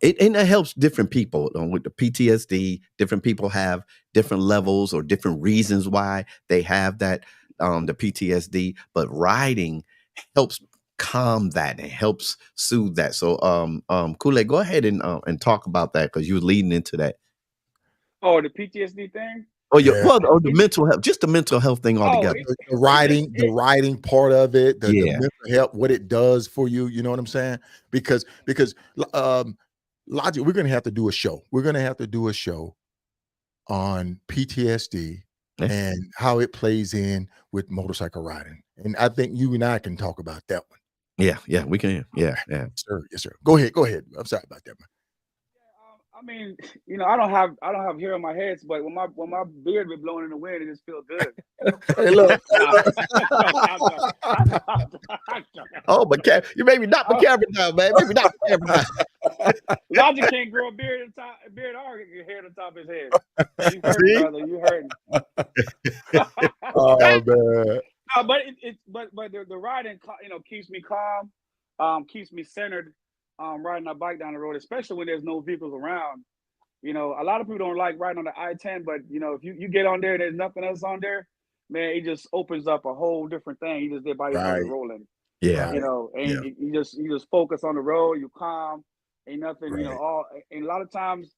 It helps different people with the PTSD. Different people have different levels or different reasons why they have that the PTSD. But riding helps calm that and helps soothe that. So Kool-Aid, go ahead and talk about that, because you were leading into that. Oh, the PTSD thing? Oh, or the mental health, just the mental health thing altogether. The riding part of it, the mental health, what it does for you. You know what I'm saying? Because Logic, we're gonna have to do a show. We're gonna have to do a show on PTSD and how it plays in with motorcycle riding. And I think you and I can talk about that one. Yeah, we can. Yeah. Yes, sir. Go ahead. I'm sorry about that, man. I mean, you know, I don't have hair on my head, but when my beard be blowing in the wind, it just feels good. Hey, look. But you maybe not the camera down, man. Maybe not the camera down. Logic can't grow a beard or hair on top of his head. You hurting, brother. You hurting. Oh man. No, but the riding, you know, keeps me calm, keeps me centered. Riding a bike down the road, especially when there's no vehicles around. You know, a lot of people don't like riding on the I-10, but you know, if you get on there and there's nothing else on there, man, it just opens up a whole different thing. You just get body rolling. Yeah. You know, and you just focus on the road, you calm, ain't nothing, you know, and a lot of times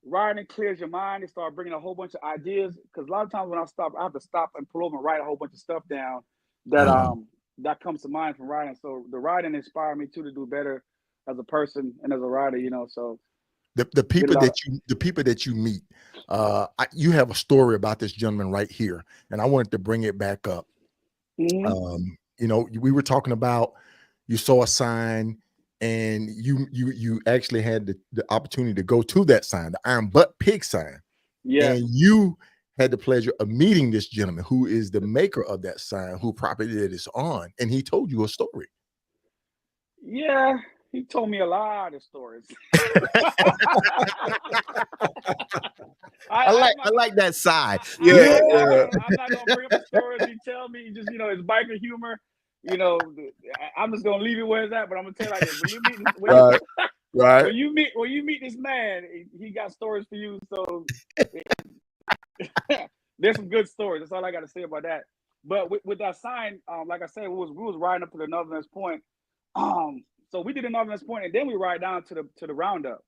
riding clears your mind and start bringing a whole bunch of ideas. Because a lot of times when I have to stop and pull over and write a whole bunch of stuff down that comes to mind from riding. So the riding inspired me too to do better as a person and as a rider, you know. So the people that you meet, you have a story about this gentleman right here, and I wanted to bring it back up. You know, we were talking about, you saw a sign and you actually had the opportunity to go to that sign, the Iron Butt Pig sign. Yeah. And you had the pleasure of meeting this gentleman who is the maker of that sign, who property that is on, and he told you a story. Yeah. He told me a lot of stories. I like that side. I'm not gonna bring up the stories he tell me. Just, you know, it's biker humor. You know, I'm just gonna leave it where it's at. But I'm gonna tell you like this: when you meet this man, he got stories for you. So there's some good stories. That's all I got to say about that. But with that sign, like I said, we was riding up to the Northerners Point. So we did the Northerners Point, and then we ride down to the Roundup.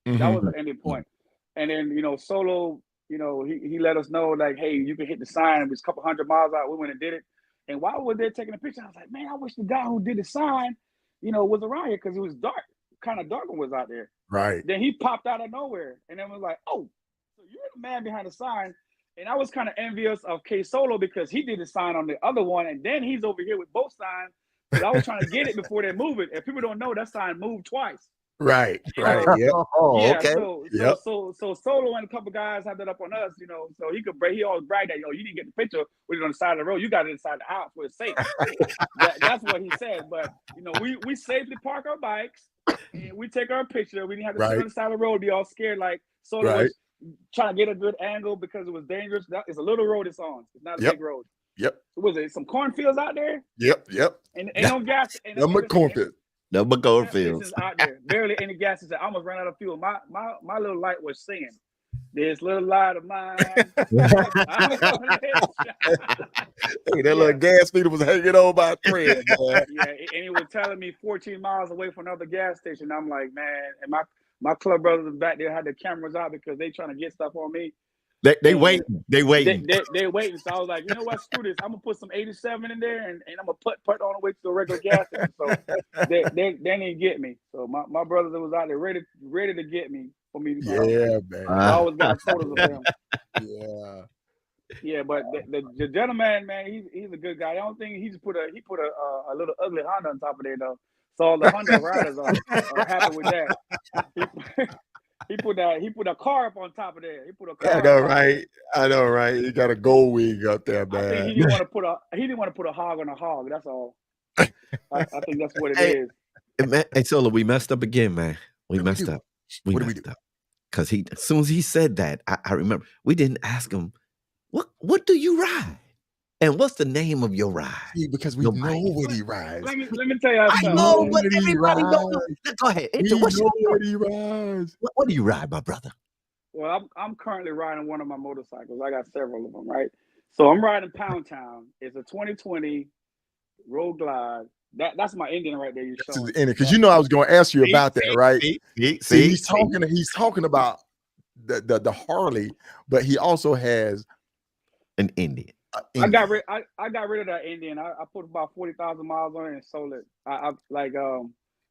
That was the ending point. And then Solo, he let us know like, hey, you can hit the sign. It was a couple 100 miles out. We went and did it. And while we were there taking a picture, I was like, man, I wish the guy who did the sign, was around here because it was dark, kind of dark was out there. Right. Then he popped out of nowhere, and then was like, oh, so you're the man behind the sign. And I was kind of envious of KSolo because he did the sign on the other one, and then he's over here with both signs. Because I was trying to get it before they move it. If people don't know, that sign moved twice. Right. Yep. Yeah. Okay. So Solo and a couple guys had that up on us, so he could break. He always brag that, you didn't get the picture with it on the side of the road. You got it inside the house where it's safe. That's what he said. But we safely park our bikes and we take our picture. We didn't have to sit on the side of the road, be all scared like Solo was trying to get a good angle because it was dangerous. It's a little road it's on. It's not a big road. Yep. Was it some cornfields out there? Yep. And ain't no gas. No cornfield. No cornfields. Out there. Barely any gas station. I almost ran out of fuel. My little light was singing. This little light of mine. Hey, that little gas meter was hanging on by a thread. Yeah, and he was telling me 14 miles away from another gas station. I'm like, man, and my club brothers back there had the cameras out because they trying to get stuff on me. They wait. They waiting. They waiting. So I was like, you know what? Screw this. I'm gonna put some 87 in there, and I'm gonna put on the way to the regular gas station. So they didn't get me. So my brothers that was out there ready to get me for me. Man. I always got photos of them. Yeah. But the gentleman, man, he's a good guy. I don't think he put a little ugly Honda on top of there though. So all the Honda riders are happy with that. He put a car up on top of there. He put a car. I know, right? He got a gold wing up there, man. I think he didn't want to put a hog on a hog. That's all. I think that's what it is. Hey, Solo, we messed up again, man. We messed up. What did we do? Because as soon as he said that, I remember we didn't ask him, what do you ride? And what's the name of your ride? See, because we know what he rides. Let me tell you something. I know what everybody knows. Go ahead. We know what he rides. What do you ride, my brother? Well, I'm currently riding one of my motorcycles. I got several of them, right? So I'm riding Pound Town. It's a 2020 Road Glide. That's my Indian right there. Because I was going to ask you about that, right? See, he's talking about the Harley, but he also has an Indian. I got rid of that Indian. I put about 40,000 miles on it and sold it.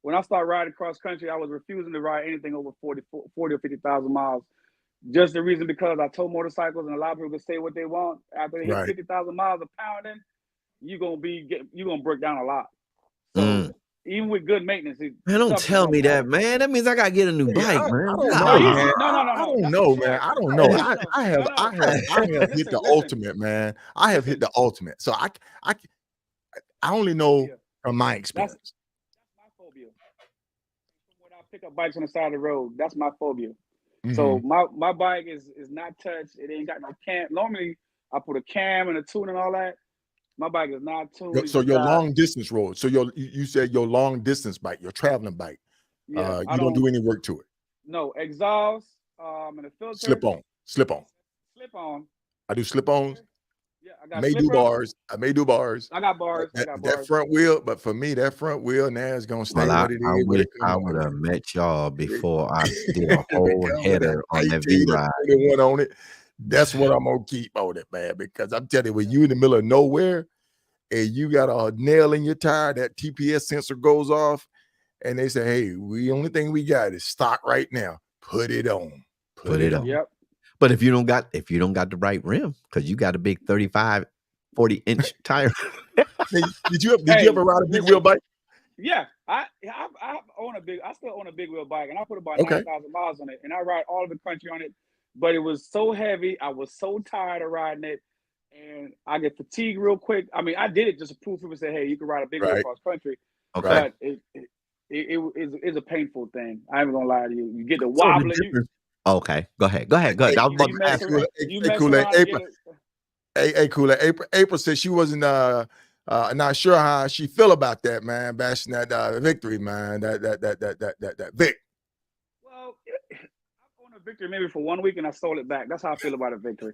When I started riding cross country, I was refusing to ride anything over 40 or 50,000 miles. Just the reason because I told motorcycles and a lot of people can say what they want. After they hit 50,000 miles of pounding, you're gonna break down a lot. So even with good maintenance, man, don't tell me that, man. That means I gotta get a new bike, man. I don't know, man. I don't know. I have hit the ultimate, man. I have hit the ultimate. So I only know from my experience. That's my phobia. When I pick up bikes on the side of the road, that's my phobia. Mm-hmm. So my bike is not touched. It ain't got no cam. Normally I put a cam and a tune and all that. My bike is not tuned. So your long distance road. So you said your long distance bike, your traveling bike. Yeah, you don't do any work to it. No exhaust, and a filter. Slip on. I do slip-ons. Yeah, I may do bars. I got bars. That front wheel, but for me, that front wheel now is gonna stay what it is. I would have met y'all before I did a whole header on that V-Ride. One on it. That's what I'm gonna keep on it, man. Because I'm telling you, when you in the middle of nowhere and you got a nail in your tire, that TPS sensor goes off, and they say, "Hey, the only thing we got is stock right now. Put it on. Put it on." Yep. But if you don't got the right rim, because you got a big 35, 40-inch tire. Did you ever ride a big wheel bike? Yeah, I still own a big wheel bike, and I put about 9,000 miles on it, and I ride all of the country on it. But it was so heavy. I was so tired of riding it, and I get fatigued real quick. I mean, I did it just to prove people say, "Hey, you can ride a big wheel cross country." Okay. But it's a painful thing. I ain't gonna lie to you. You get the wobbling. Okay, go ahead. I was about to ask you. Hey, Kool-Aid. April said she wasn't not sure how she feel about that, man. Bashing that victory, man. That Vic. Well, I owned a victory maybe for 1 week and I sold it back. That's how I feel about a victory.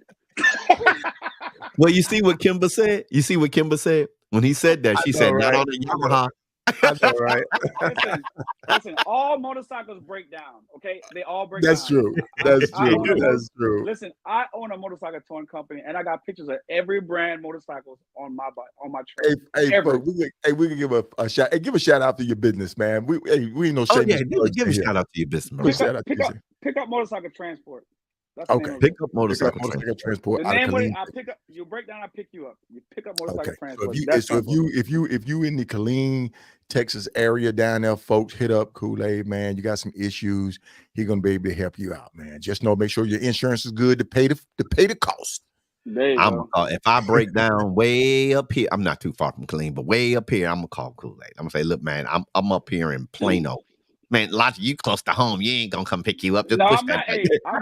Well, you see what Kimber said? You see what Kimber said? When he said that, she said, not on the Yamaha. I know, right? Listen, all motorcycles break down, okay? They all break down. That's true. That's true. Listen, I own a motorcycle towing company, and I got pictures of every brand motorcycles on my trailer. Hey, folks, we can give a shout. Hey, give a shout out to your business, man. We ain't no shame. Give a shout out to your business. Pick up motorcycle transport. That's okay. Pick up motorcycle transport. The name I pick up. You break down. I pick you up. You pick up motorcycle transport. So if you in the Killeen, Texas area down there, folks, hit up Kool-Aid, man. You got some issues. He's gonna be able to help you out, man. Just make sure your insurance is good to pay the cost. If I break down way up here, I'm not too far from Killeen, but way up here, I'm gonna call Kool-Aid. I'm gonna say, look, man, I'm up here in Plano. Man, Logic, you close to home. You ain't gonna come pick you up. Just push that. Hey, I'll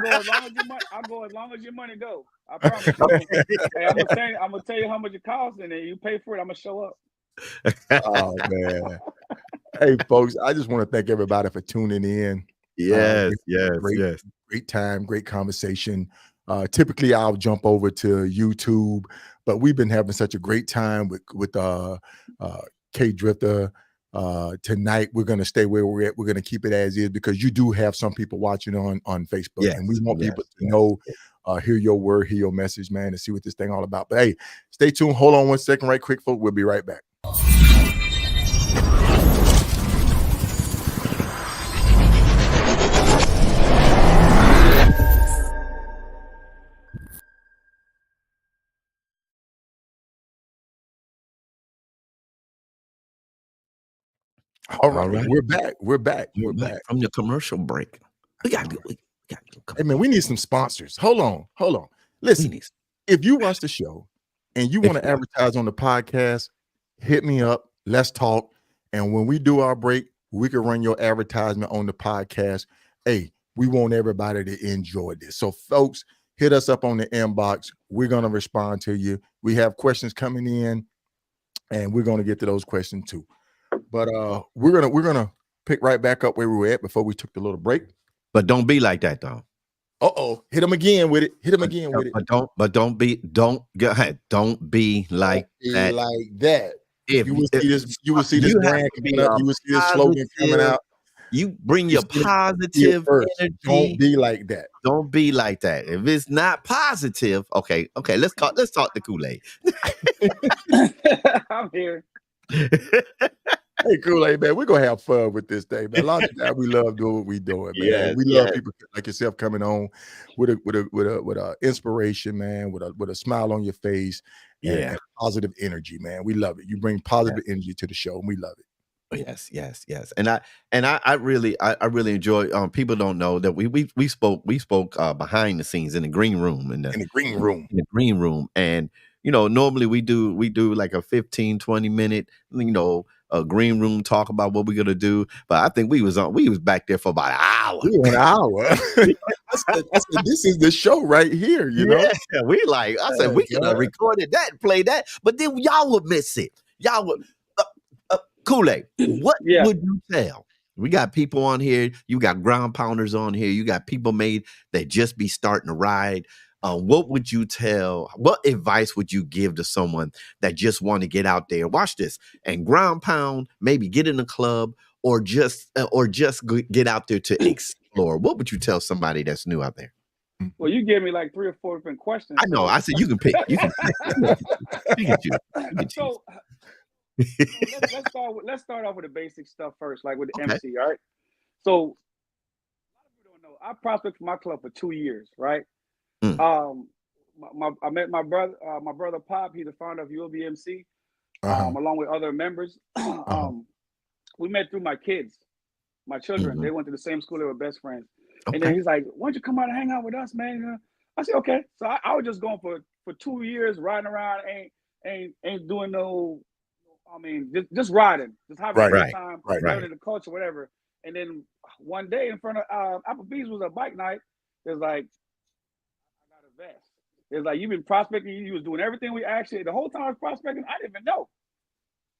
go as long as your money go. I promise you. Hey, I'm gonna tell you how much it costs, and then you pay for it. I'm gonna show up. Oh man. Hey folks, I just want to thank everybody for tuning in. Yes. Great time, great conversation. Typically I'll jump over to YouTube, but we've been having such a great time with KA Drifta. Tonight we're going to stay where we're at. We're going to keep it as is because you do have some people watching on Facebook, and we want people to know, hear your word, hear your message, man, and see what this thing all about. But hey, stay tuned. Hold on one second, right quick, folks. We'll be right back. All right. We're back. We're back from the commercial break. We got to go. Hey man, we need some sponsors. Hold on. Listen, if you watch the show and you want to advertise on the podcast, hit me up. Let's talk. And when we do our break, we can run your advertisement on the podcast. Hey, we want everybody to enjoy this. So folks, hit us up on the inbox. We're going to respond to you. We have questions coming in, and we're going to get to those questions too. But we're gonna pick right back up where we were at before we took the little break. But don't be like that though. Hit him again with it. Don't be like that. Like that. If you will see this brand coming up, you will see this slogan coming out. You bring your positive energy. Don't be like that. Don't be like that. If it's not positive, okay. Let's talk to Kool-Aid. I'm here. Hey, Kool-Aid, man, we're gonna have fun with this thing, man. A lot of times we love doing what we doing, man. We love people like yourself coming on with a inspiration, man, with a smile on your face, and positive energy, man. We love it. You bring positive energy to the show, and we love it. Yes. And I really enjoy. People don't know that we spoke behind the scenes in the green room, in the green room, and normally we do like a 15-20 minute, a green room talk about what we're gonna do. But I think we was back there for about an hour. An hour. I said, this is the show right here, you know. Yeah, we like. I said we could have recorded that, and played that, but then y'all would miss it. Y'all would. Kool-Aid, what would you tell? We got people on here. You got ground pounders on here. You got people that just be starting to ride. What would you tell? What advice would you give to someone that just want to get out there? Watch this and ground pound. Maybe get in a club or just get out there to explore. What would you tell somebody that's new out there? Well, you gave me like 3 or 4 different questions. I know. I said you can pick. You can pick. So let's start off with the basic stuff first, like with the MC, right? So a lot of people don't know. I prospected for my club for 2 years, right? I met my brother Pop. He's the founder of ULBMC, along with other members. We met through my children. They went to the same school. They were best friends. And then he's like, "Why don't you come out and hang out with us, man?" I said, "Okay." So I was just going for 2 years, riding around, ain't doing no. I mean, just riding, just having a good time, learning the culture, whatever. And then one day in front of Applebee's was a bike night. It's like, vest. It's like, you've been prospecting, you was doing everything we asked you. The whole time I was prospecting, I didn't even know.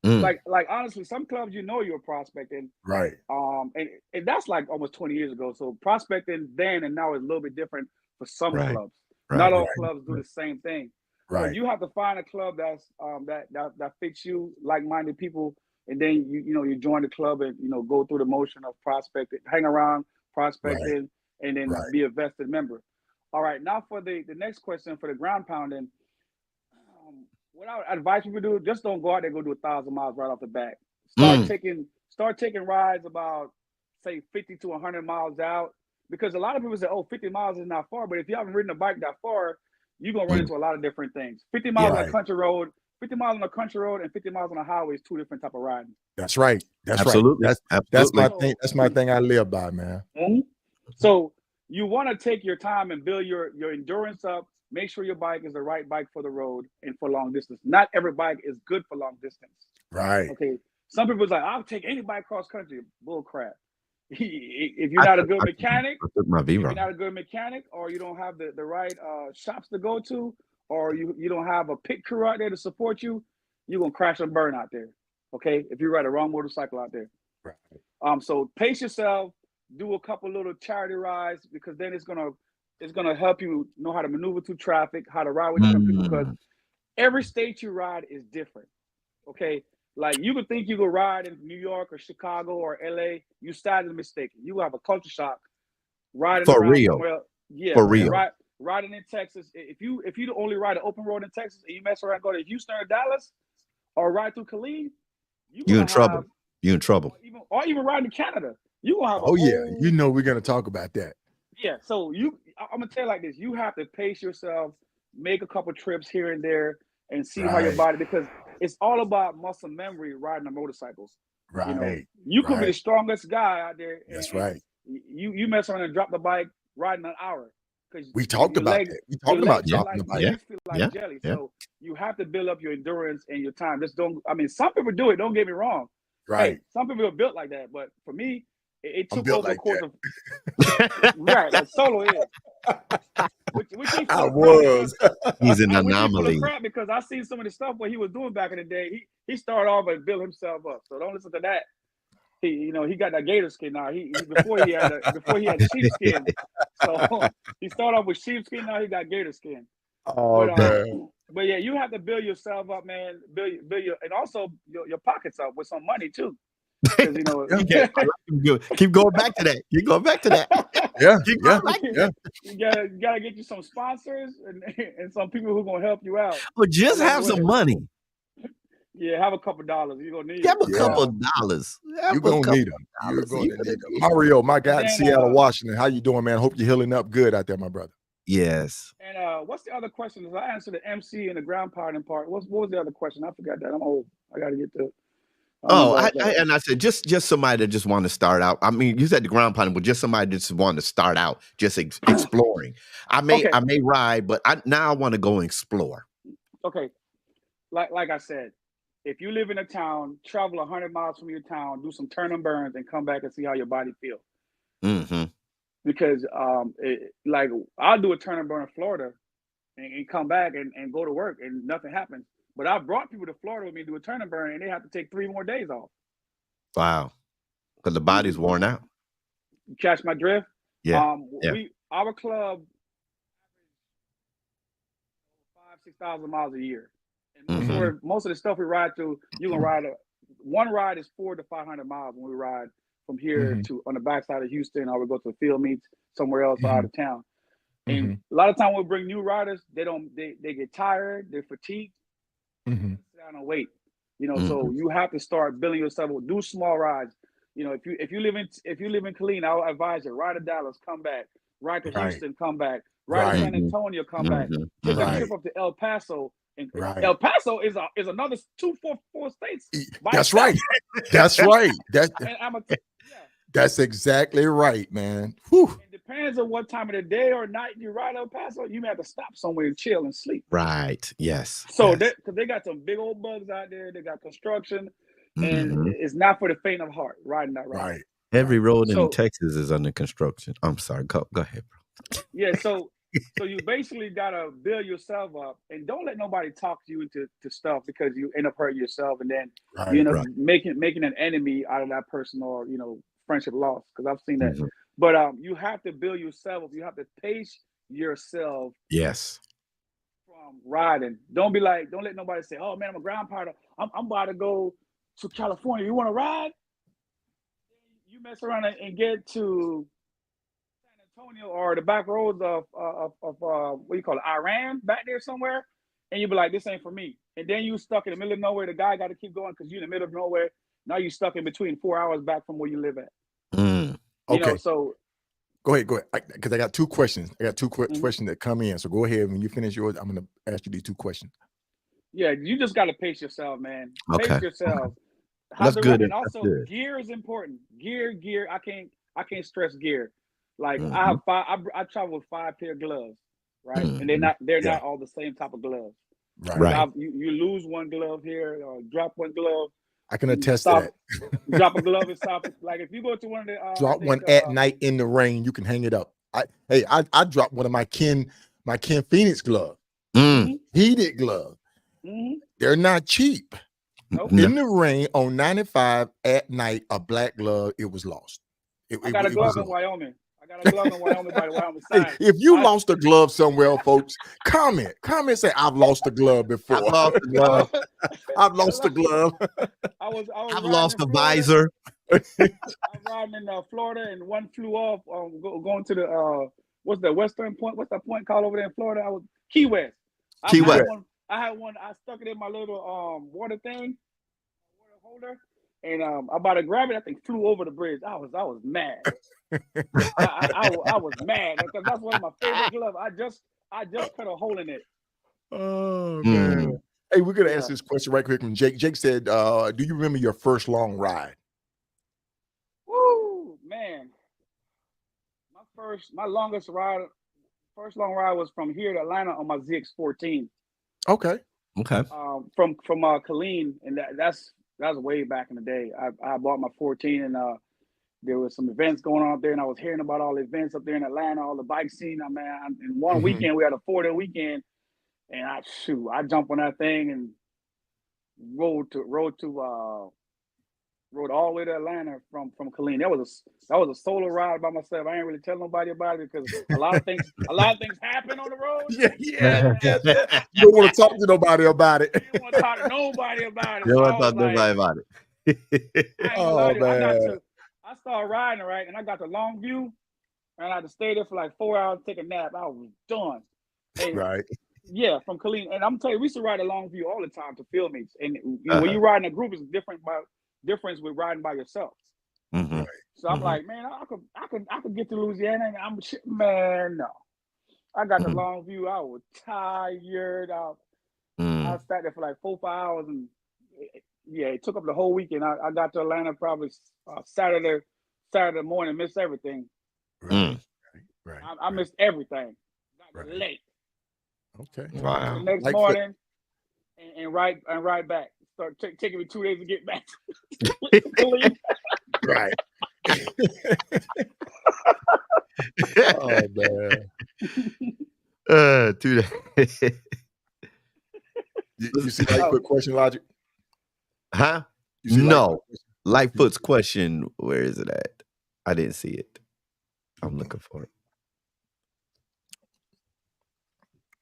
Like honestly, some clubs you were prospecting. Right. And that's like almost 20 years ago. So prospecting then and now is a little bit different for some clubs. Not all clubs do the same thing. Right. So you have to find a club that's that fits you, like-minded people, and then you join the club and go through the motion of prospecting, hang around, prospecting, and then be a vested member. All right, now for the next question for the ground pounding. What I would advise people to do, just don't go out there and go do 1,000 miles right off the bat. Start taking rides about, say, 50 to 100 miles out, because a lot of people say, 50 miles is not far, but if you haven't ridden a bike that far, you're going to run into a lot of different things. 50 miles on a country road, 50 miles on a country road and 50 miles on a highway is two different type of riding. That's right. That's absolutely. Right. That's my thing. That's my thing I live by, man. Mm-hmm. So you want to take your time and build your endurance up. Make sure your bike is the right bike for the road and for long distance. Not every bike is good for long distance. Right. Okay. Some people's like, I'll take any bike cross country. Bull crap. If you're not a good mechanic, or you don't have the right shops to go to, or you don't have a pit crew out there to support you, you're gonna crash and burn out there. Okay, if you ride a wrong motorcycle out there. Right. So pace yourself, do a couple little charity rides, because then it's gonna help you know how to maneuver through traffic, how to ride with different people, because every state you ride is different. Okay. Like, you could think you could ride in New York or Chicago or LA. You started mistaken. You have a culture shock riding for around real. somewhere. Yeah, for real. Riding in Texas. If you only ride an open road in Texas and you mess around, go to Houston or Dallas, or ride through Killeen, you're in trouble. You're in trouble. Or even ride in Canada. You gonna have. We're gonna talk about that. Yeah. So I'm gonna tell you like this. You have to pace yourself, make a couple trips here and there, and see how your body, because it's all about muscle memory riding a motorcycle. Right. You could be the strongest guy out there. That's right. You mess around and drop the bike riding an hour. We talked about that. We talked about dropping the bike. You feel like jelly. So you have to build up your endurance and your time. Just don't. I mean, some people do it. Don't get me wrong. Right. Hey, some people are built like that, but for me, it took over like the course of. Right. Like Solo is. Which I was. He's an anomaly. Because I seen some of the stuff what he was doing back in the day. He started off and built himself up. So don't listen to that. He got that gator skin now. Before he had the sheepskin. So he started off with sheepskin. Now he got gator skin. But yeah, you have to build yourself up, man. Build your, and also your pockets up with some money too. Keep going back to that. Keep going back to that. You gotta get you some sponsors and some people who gonna help you out. But just have some money. Yeah, have a couple dollars. You're gonna need have a couple of dollars. You're gonna need them. You're gonna need them. Mario, my guy in Seattle, Washington. How you doing, man? Hope you're healing up good out there, my brother. Yes. And what's the other question? I answered the MC and the ground pounding part. What was the other question? I forgot that. I'm old. I gotta get to. I said just somebody that just want to start out. I mean, you said the ground pounding, but just somebody that just want to start out, just exploring. I may ride, but I want to go and explore. Okay, like I said, if you live in a town, travel 100 miles from your town, do some turn and burns, and come back and see how your body feels. Mm-hmm. Because I'll do a turn and burn in Florida, and come back and go to work, and nothing happens. But I brought people to Florida with me to do a turn and burn, and they have to take 3 more days off. Wow. Because the body's worn out. You catch my drift? Yeah. Our club, 5,000-6,000 miles a year. And most of the stuff we ride through, you can ride one ride is 400 to 500 miles when we ride from here to on the backside of Houston, or we go to the field meets somewhere else out of town. And a lot of time we bring new riders, they get tired, they're fatigued. Sit down and wait, so you have to start building yourself. Do small rides. If you live in Killeen, I would advise you ride to Dallas, come back. Ride to Houston, come back. Ride to San Antonio, come back. Take a trip up to El Paso. And El Paso is another 2-4 states. That's right. That's right. That's exactly right, man. Whew. It depends on what time of the day or night you ride El Paso. You may have to stop somewhere and chill and sleep. Right. Yes. So because they got some big old bugs out there. They got construction, and it's not for the faint of heart riding that ride. Right. Every road in Texas is under construction. I'm sorry. Go ahead, bro. Yeah. So you basically gotta build yourself up, and don't let nobody talk you into stuff, because you end up hurting yourself, and then you end up making an enemy out of that person, or friendship loss. Because I've seen that. But you have to build yourself up. You have to pace yourself. Yes. riding. Don't let nobody say, "Oh man, I'm a ground powder. I'm about to go to California. You want to ride?" You mess around and get to San Antonio or the back roads of what do you call it, Iran, back there somewhere, and you be like, "This ain't for me." And then you stuck in the middle of nowhere. The guy got to keep going because you're in the middle of nowhere. Now you stuck in between 4 hours back from where you live at. Okay. So go ahead. Because I got two questions. I got two questions that come in. So go ahead. When you finish yours, I'm going to ask you these two questions. Yeah, you just got to pace yourself, man. Okay. Pace yourself. That's good. And also, gear is important. Gear. I can't stress gear. Like I have I travel with 5 pair of gloves, right? And they're not all the same type of gloves. Right. You lose one glove here or drop one glove. I can attest to that. Drop a glove and stop. Like if you go to one of the drop one at night in the rain, you can hang it up. I dropped one of my Ken Phoenix glove, heated glove. They're not cheap. Nope. In the rain on 95 at night, a black glove, it was lost. I got a glove in Wyoming. by the Wyoming side. Hey, if you lost a glove somewhere, folks, comment. Say, I've lost a glove before. I've lost a glove. I've lost a glove. I've lost a visor. I'm riding in Florida, and one flew off going to the what's the western point? What's that point called over there in Florida? I was Key West. Key West. I had one. I stuck it in my little water holder, and I'm about to grab it. I think flew over the bridge. I was mad. I was mad because that's one of my favorite gloves. I just cut a hole in it. Oh man. Hey, we're gonna ask this question right quick from Jake. Jake said, "Do you remember your first long ride?" Woo, man! My longest ride, first long ride was from here to Atlanta on my ZX14. Okay. From Killeen, and that's way back in the day. I bought my 14, and there was some events going on up there, and I was hearing about all the events up there in Atlanta, all the bike scene. In one weekend we had a 4-day weekend, and I jumped on that thing and rode all the way to Atlanta from Killeen. That was a solo ride by myself. I ain't really tell nobody about it because a lot of things happen on the road. Yeah. You don't want to talk to nobody about it. You don't want to talk to nobody about it. You don't want to talk to nobody about it. Oh man! I started riding right, and I got the long view, and I had to stay there for like 4 hours, take a nap. I was done. And right. Yeah, from Killeen, and I'm telling you, we used to ride a long view all the time to field meets, and when you ride in a group, it's different with riding by yourself. Right. So I'm like, man, I could get to Louisiana, and no. I got the long view. I was tired out. I sat there for like 4-5 hours, and it took up the whole weekend. I got to Atlanta probably Saturday morning, missed everything. Right. I missed everything. Got late. Okay. Wow. The next morning, and ride back. Start taking me 2 days to get back. Right. Oh man. 2 days. You see Lightfoot question logic? Huh? No. Lightfoot's question, where is it at? I didn't see it. I'm looking for it.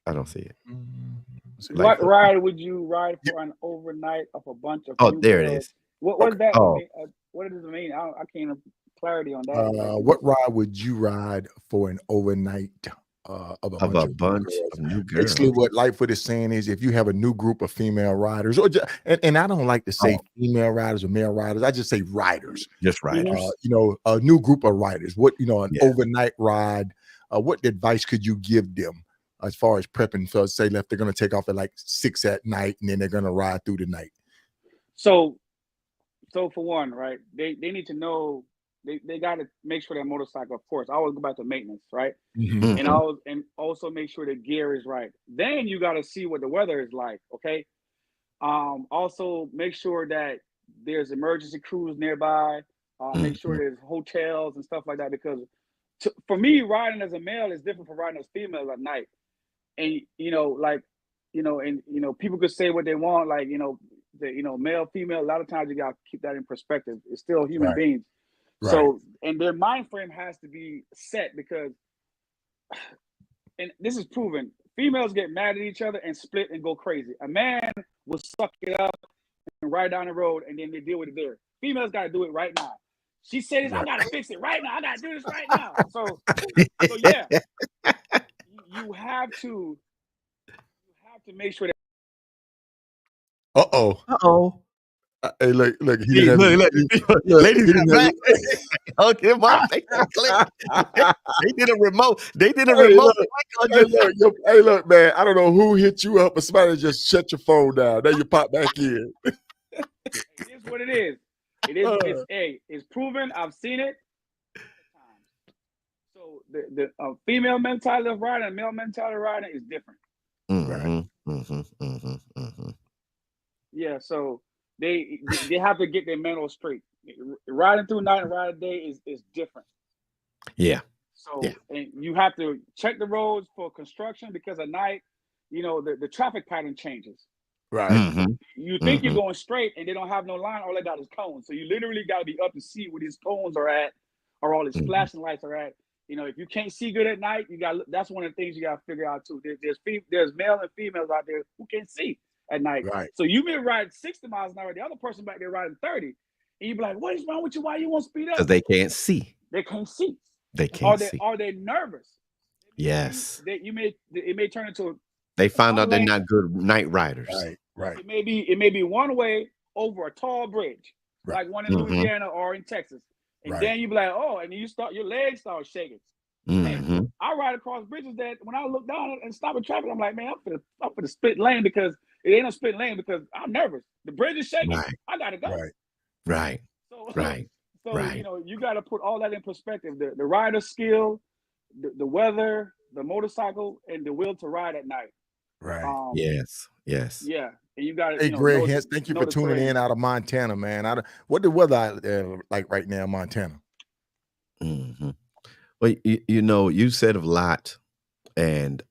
I don't see it. What ride would you ride for an overnight of a bunch of? Oh, there it is. What that? Oh. What does it mean? I can't have clarity on that. What ride would you ride for an overnight of a bunch of new girls? Basically, what Lightfoot is saying is, if you have a new group of female riders, and I don't like to say female riders or male riders, I just say riders. Just riders. A new group of riders. Overnight ride. What advice could you give them as far as prepping? So say if they're going to take off at like 6 at night, and then they're going to ride through the night. So for one, right, they need to know they got to make sure their motorcycle, of course, I always go back to maintenance, right? Mm-hmm. And also make sure the gear is right. Then you got to see what the weather is like, okay? Also make sure that there's emergency crews nearby. Make sure there's hotels and stuff like that, because for me, riding as a male is different from riding as female at night. And people could say what they want, like male, female. A lot of times you gotta keep that in perspective. It's still human beings. Right. So, and their mind frame has to be set, because, and this is proven, Females get mad at each other and split and go crazy. A man will suck it up and ride down the road, and then they deal with it there. Females got to do it right now. She said, I got to fix it right now. I got to do this right now. So yeah, you have to make sure that. Hey, look, ladies, okay, they did a remote. They did a remote. Hey, look, man. I don't know who hit you up, but somebody just shut your phone down. Then you pop back in. It is what it is. It's proven. I've seen it. So the female mentality of riding and male mentality of riding is different. Yeah, so they have to get their mental straight. Riding through night and riding day is different. Yeah. So and you have to check the roads for construction because at night, the traffic pattern changes. Right. You think you're going straight and they don't have no line. All they got is cones. So you literally got to be up to see where these cones are at or all these flashing lights are at. If you can't see good at night, that's one of the things you got to figure out too. There's male and females out there who can't see at night. Right. So you may ride 60 miles an hour, the other person back there riding 30. And you be like, what is wrong with you? Why you won't speed up? Because they can't see. They can't see. They can't see. Are they nervous? Yes. It may turn into they found out they're not good night riders. Right. It may be one way over a tall bridge, like one in Louisiana or in Texas. And then you be like, and then your legs start shaking. And I ride across bridges that when I look down and stop at traffic, I'm like, man, I'm for the split lane because it ain't a split lane because I'm nervous. The bridge is shaking. Right. I gotta go. Right. So you got to put all that in perspective: the rider skill, the weather, the motorcycle, and the will to ride at night. Right. Yes. Yeah. And you got to. Hey, Greg Hens, thank you for tuning in out of Montana, man. What the weather like right now in Montana? Well, you said a lot, and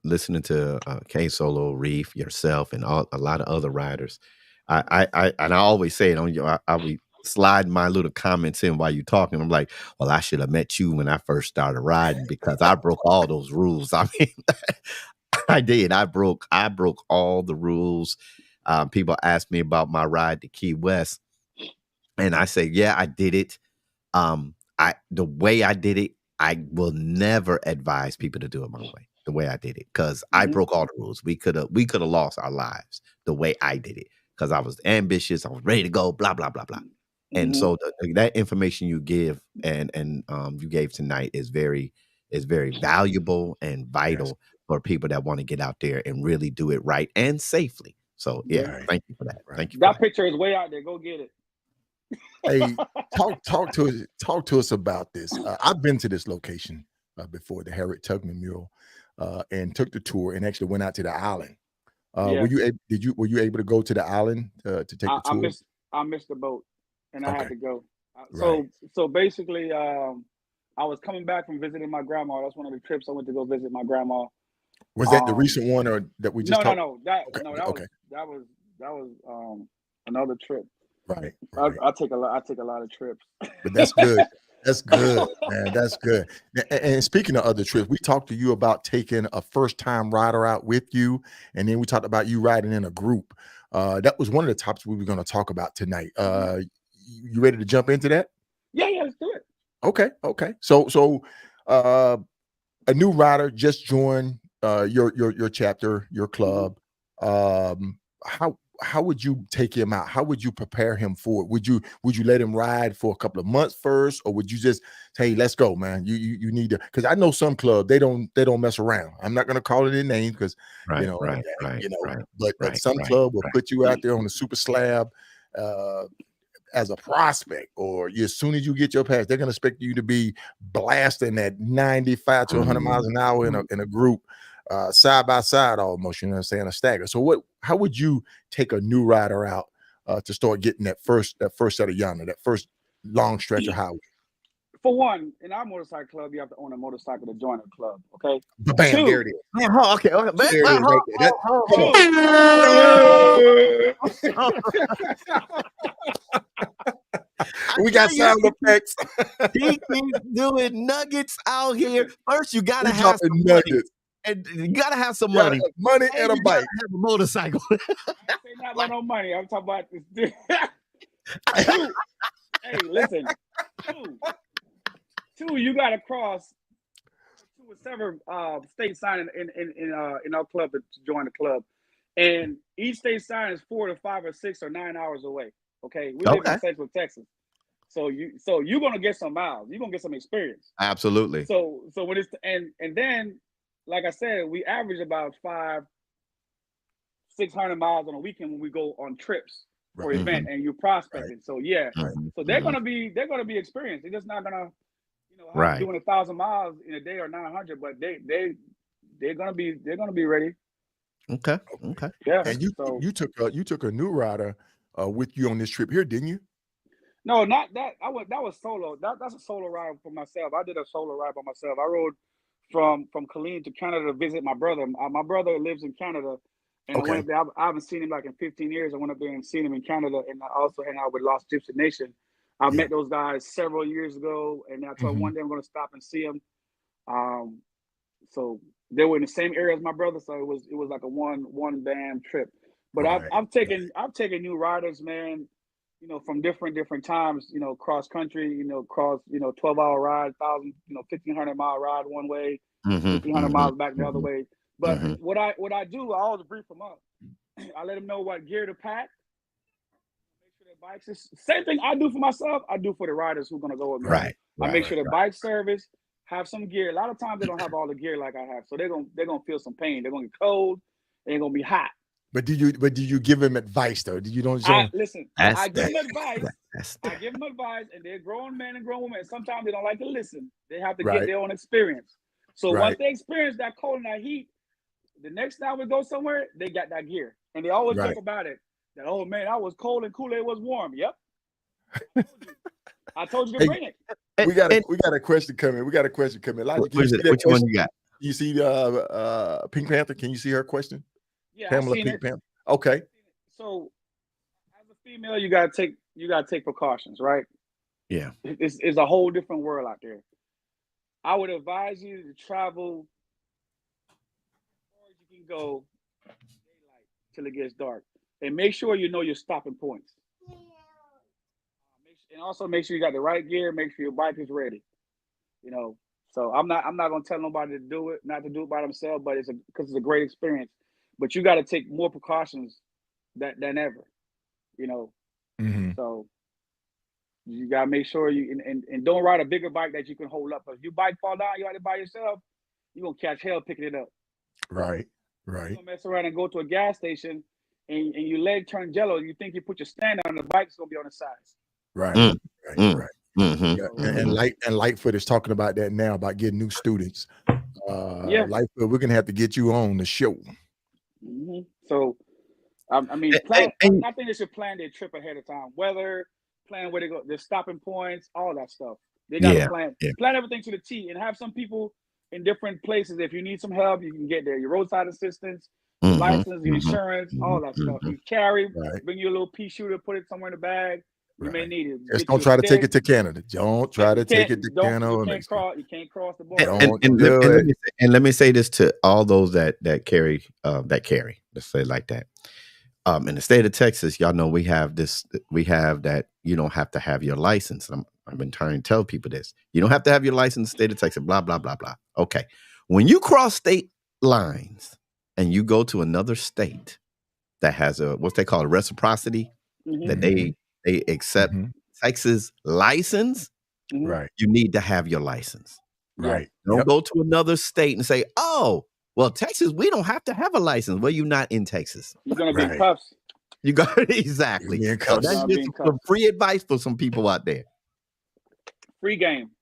listening to KSolo, Reef, yourself, and a lot of other riders, I always say it on you. I'll be sliding my little comments in while you're talking. I'm like, well, I should have met you when I first started riding because I broke all those rules. I mean, I did. I broke all the rules. People ask me about my ride to Key West, and I say, yeah, I did it. The way I did it, I will never advise people to do it my way, the way I did it, because I broke all the rules. We could have lost our lives the way I did it because I was ambitious. I was ready to go, blah, blah, blah, blah. And so that information you give and you gave tonight is very valuable and vital for people that want to get out there and really do it right and safely. So thank you for that. Thank you. That picture is way out there. Go get it. Hey, talk to us about this. I've been to this location before, the Harriet Tubman mural, and took the tour and actually went out to the island. Were you able to go to the island to take the tour? I missed the boat and I had to go. So basically, I was coming back from visiting my grandma. That's one of the trips I went to go visit my grandma. Was that the recent one or that we just talked? No. That was another trip. Right. I take a lot of trips. But that's good. That's good, man. That's good. And speaking of other trips, we talked to you about taking a first-time rider out with you, and then we talked about you riding in a group. That was one of the topics we were going to talk about tonight. You ready to jump into that? Yeah, let's do it. Okay. So a new rider just joined your chapter, your club. How would you take him out? How would you prepare him for it? Would you let him ride for a couple of months first, or would you just say, hey, let's go, man? You need to, because I know some clubs they don't mess around. I'm not gonna call it a name because but some club will put you out there on the super slab as a prospect, or as soon as you get your pass, they're gonna expect you to be blasting at 95 to 100 miles an hour in a group. Side by side almost, you know what I'm saying, a stagger. So how would you take a new rider out to start getting that first set of yonder, that first long stretch of highway? For one, in our motorcycle club, you have to own a motorcycle to join a club, okay? Bam, there it is. Man, okay. We got sound effects. He keeps doing nuggets out here. First, you gotta have some nuggets. And you gotta have some money. Money and a bike. Have a motorcycle. I'm not about no money. I'm talking about this. Hey, listen. Two, you gotta cross 2 or 7 state sign in our club to join the club. And each state sign is 4 to 5 or 6 or 9 hours away. Okay. We live in Central Texas. So you're gonna get some miles. You're gonna get some experience. Absolutely. So when it's and then, like I said, we average about 500-600 miles on a weekend when we go on trips for event and you're prospecting. So so they're gonna be experienced. They're just not gonna doing 1,000 miles in a day or 900, but they're gonna be ready. Okay. Yeah. And you took a new rider with you on this trip here, didn't you? No, not that. That was solo. That's a solo ride for myself. I did a solo ride by myself. I rode from Killeen to Canada to visit my brother. My brother lives in Canada, and I went up there. I haven't seen him like in 15 years. I went up there and seen him in Canada, and I also hang out with Lost Gypsy Nation. I met those guys several years ago, and I told one day I'm going to stop and see them. So they were in the same area as my brother, so it was like a one band trip. But I've taken new riders, man. From different times, cross country, cross, 12-hour ride, 1,500 mile ride one way, 1,500 miles back the other way. But what I do, I always brief them up. I let them know what gear to pack. Make sure their bikes is same thing I do for myself. I do for the riders who are gonna go with me. I make sure the bike service have some gear. A lot of times they don't have all the gear like I have, so they're gonna feel some pain. They're gonna get cold. They're gonna be hot. But do you give them advice though? Listen, I give them advice. I give them advice, and they're grown men and grown women. And sometimes they don't like to listen. They have to get their own experience. So once they experience that cold and that heat, the next time we go somewhere, they got that gear, and they always talk about it. That man, I was cold and Kool-Aid was warm. Yep, I told you to bring it. We got a question coming. Elijah, which one you got? You see Pink Panther? Can you see her question? Yeah, Pamela Pink Panther. Okay. So, as a female, you gotta take precautions, right? Yeah. It's a whole different world out there. I would advise you to travel as far as you can go daylight till it gets dark, and make sure you know your stopping points. And also make sure you got the right gear. Make sure your bike is ready. So I'm not gonna tell nobody to do it, not to do it by themselves, but because it's a great experience. But you got to take more precautions than ever, So you got to make sure you and don't ride a bigger bike that you can hold up. If your bike fall down, you ride it by yourself, you're going to catch hell picking it up. Right. You're going to mess around and go to a gas station and your leg turn jello. You think you put your stand on the bike's going to be on the side. Right. And Lightfoot is talking about that now, about getting new students. Lightfoot, we're going to have to get you on the show. So, I think they should plan their trip ahead of time. Weather, plan where they go, their stopping points, all that stuff. They got to plan everything to the T, and have some people in different places. If you need some help, you can get there. Your roadside assistance, your license, your insurance, all that stuff. You carry, bring your little pea shooter, put it somewhere in the bag. You may need it. Just don't try to take it to Canada. Don't try to take it to Canada. You can't cross the border. And let me say this to all those that carry. Let's say it like that. In the state of Texas, y'all know we have that you don't have to have your license. I've been trying to tell people this. You don't have to have your license in the state of Texas, blah, blah, blah, blah. Okay. When you cross state lines and you go to another state that has what they call a reciprocity, that they accept Texas license, right? You need to have your license. Right. Don't go to another state and say, oh, well, Texas, we don't have to have a license. Well, you're not in Texas. You're going to be cuffs. You got it. Exactly. So that's just some free advice for some people out there. Free game.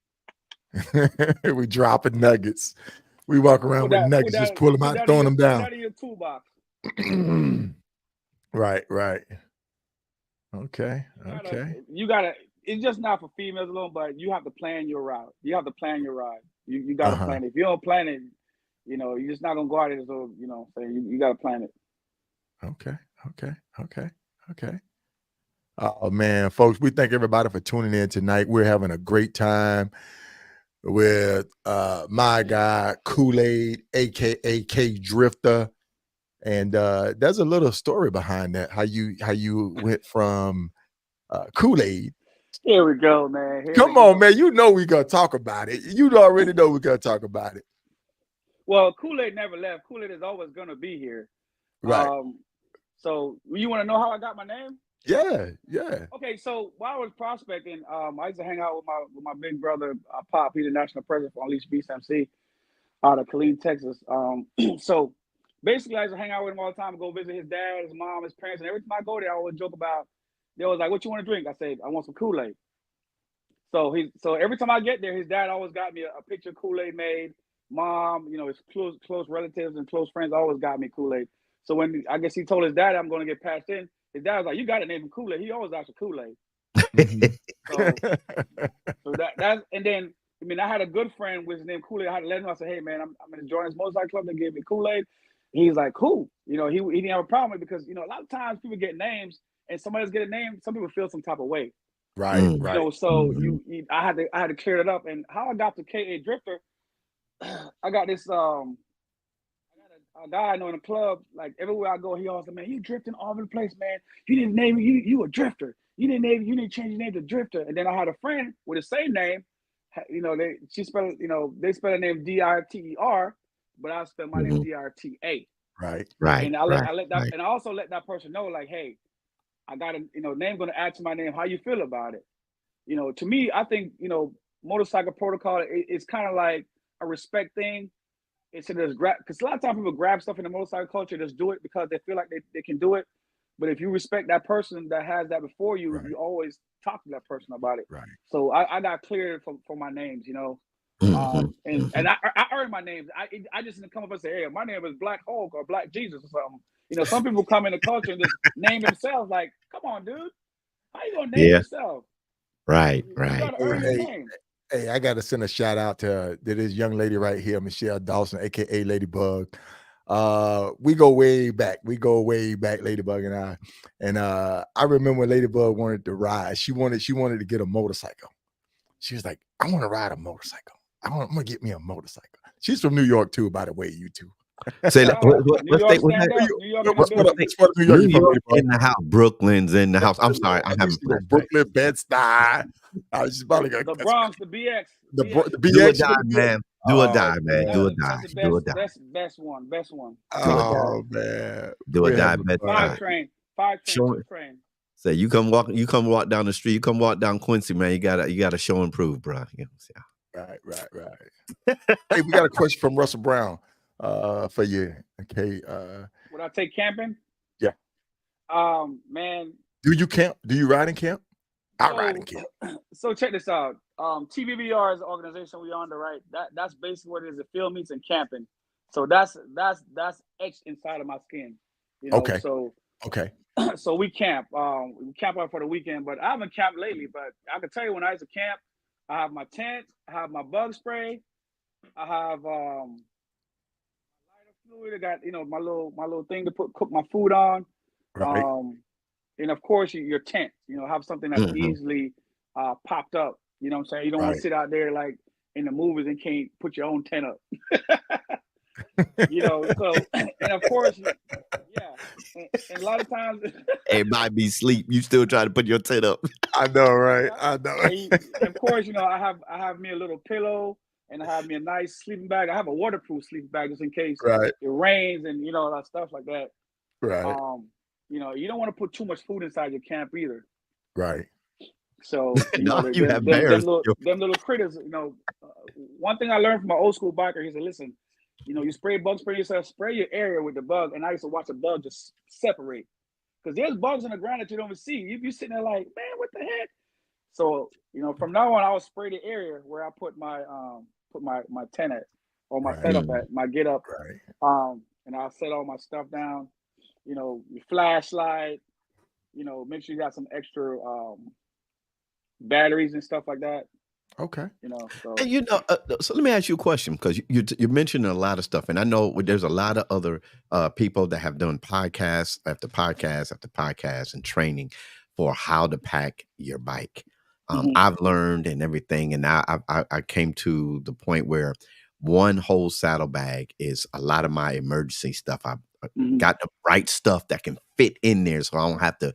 We dropping nuggets. We walk around with nuggets, just pull them out, throwing them down. Put that in your toolbox. Right. Okay. You gotta. It's just not for females alone, but you have to plan your route. You have to plan your ride. You gotta plan it. If you don't plan it, you're just not gonna go out there. So so you gotta plan it. Okay. Oh man, folks, we thank everybody for tuning in tonight. We're having a great time. with my guy Kool-Aid, aka KA Drifta. And there's a little story behind that. How you went from Kool-Aid. Here we go, man. Come on, man. You know we're gonna talk about it. You already know we're gonna talk about it. Well, Kool-Aid never left. Kool-Aid is always gonna be here. Right. So you want to know how I got my name? Yeah. Okay, so while I was prospecting, I used to hang out with my big brother, Pop. He's the national president for Unleashed Beast MC out of Killeen, Texas. So basically, I used to hang out with him all the time, go visit his dad, his mom, his parents, and every time I go there, I always joke about. They was like, "What you want to drink?" I said, "I want some Kool-Aid." So every time I get there, his dad always got me a picture of Kool-Aid made. Mom, his close relatives and close friends always got me Kool-Aid. So when I guess he told his dad I'm going to get passed in, his dad was like, "You got to name him Kool-Aid." He always asked for Kool-Aid. so that's and then I had a good friend with his name Kool-Aid. I had to let him know. I said, "Hey man, I'm in the Jordan's motorcycle club. They gave me Kool-Aid." He's like, "Cool." He didn't have a problem with it because a lot of times people get names and somebody else get a name. Some people feel some type of way. Right. So I had to clear it up. And how I got to KA Drifter, I got this a guy I know in the club. Like everywhere I go, he always like, "Man, you drifting all over the place, man. You didn't name you a drifter. You didn't change your name to Drifter." And then I had a friend with the same name. They spell the name D-I-T-E-R, but I spell my name D-R-T-A. Right. And I also let that person know, like, hey, I got a name going to add to my name. How you feel about it? To me, I think motorcycle protocol is kind of like a respect thing. It's because a lot of times people grab stuff in the motorcycle culture, just do it because they feel like they can do it. But if you respect that person that has that before you, you always talk to that person about it. Right. So I got cleared for my names, and I earned my names. I just didn't come up and say, "Hey, my name is Black Hulk or Black Jesus or something." Some people come in the culture and just name themselves. Like, come on, dude, how you gonna name yourself? Right. You gotta earn your name. Hey, I got to send a shout out to this young lady right here, Michelle Dawson, aka Ladybug. We go way back, Ladybug and I. And I remember when Ladybug wanted to ride. She wanted to get a motorcycle. She was like, "I want to ride a motorcycle. I'm gonna get me a motorcycle." She's from New York too, by the way, you two. Say that. New York in the house. Brooklyn's in the house. I'm sorry, I haven't. Brooklyn, Bed-Stuy. She's probably gonna the Bronx, the BX. The BX. Do or die, man. Do or die, man. Do or die. Do or die. Best one. Oh man. Do or die. Five train. Say you come walk down the street. You come walk down Quincy, man. You gotta show and prove, bro. Right. Hey, we got a question from Russell Brown for you. Okay. Would I take camping? Yeah. Man. Do you camp? Do you ride in camp? I ride in camp. So check this out. TBBR is the organization we're under, right? That's basically what it is. The field meets and camping. So that's etched inside of my skin. Okay. So we camp. We camp out for the weekend, but I haven't camped lately. But I can tell you, when I used to camp, I have my tent, I have my bug spray, I have lighter fluid. I got my little thing to cook my food on. Right. And of course your tent. Have something that's easily popped up. You know what I'm saying? You don't want to sit out there like in the movies and can't put your own tent up. So and of course, and a lot of times it might be sleep. You still try to put your tent up. I know, right? I know. And of course, I have me a little pillow and I have me a nice sleeping bag. I have a waterproof sleeping bag just in case it rains and all that stuff like that. Right. You don't want to put too much food inside your camp either. Right. So you have bears. Them little critters. One thing I learned from my old school biker, he said, "Listen, you spray bug spray yourself, spray your area with the bug." And I used to watch a bug just separate because there's bugs in the ground that you don't even see. You be sitting there like, man, what the heck? So from now on, I will spray the area where I put my tent at or my setup at, my get up. Right. And I'll set all my stuff down. Your flashlight. Make sure you got some extra batteries and stuff like that. Okay. So. And so let me ask you a question, because you mentioned a lot of stuff, and I know there's a lot of other people that have done podcasts after podcast after podcast and training for how to pack your bike. I've learned and everything, and I came to the point where one whole saddlebag is a lot of my emergency stuff. I got the right stuff that can fit in there, so I don't have to,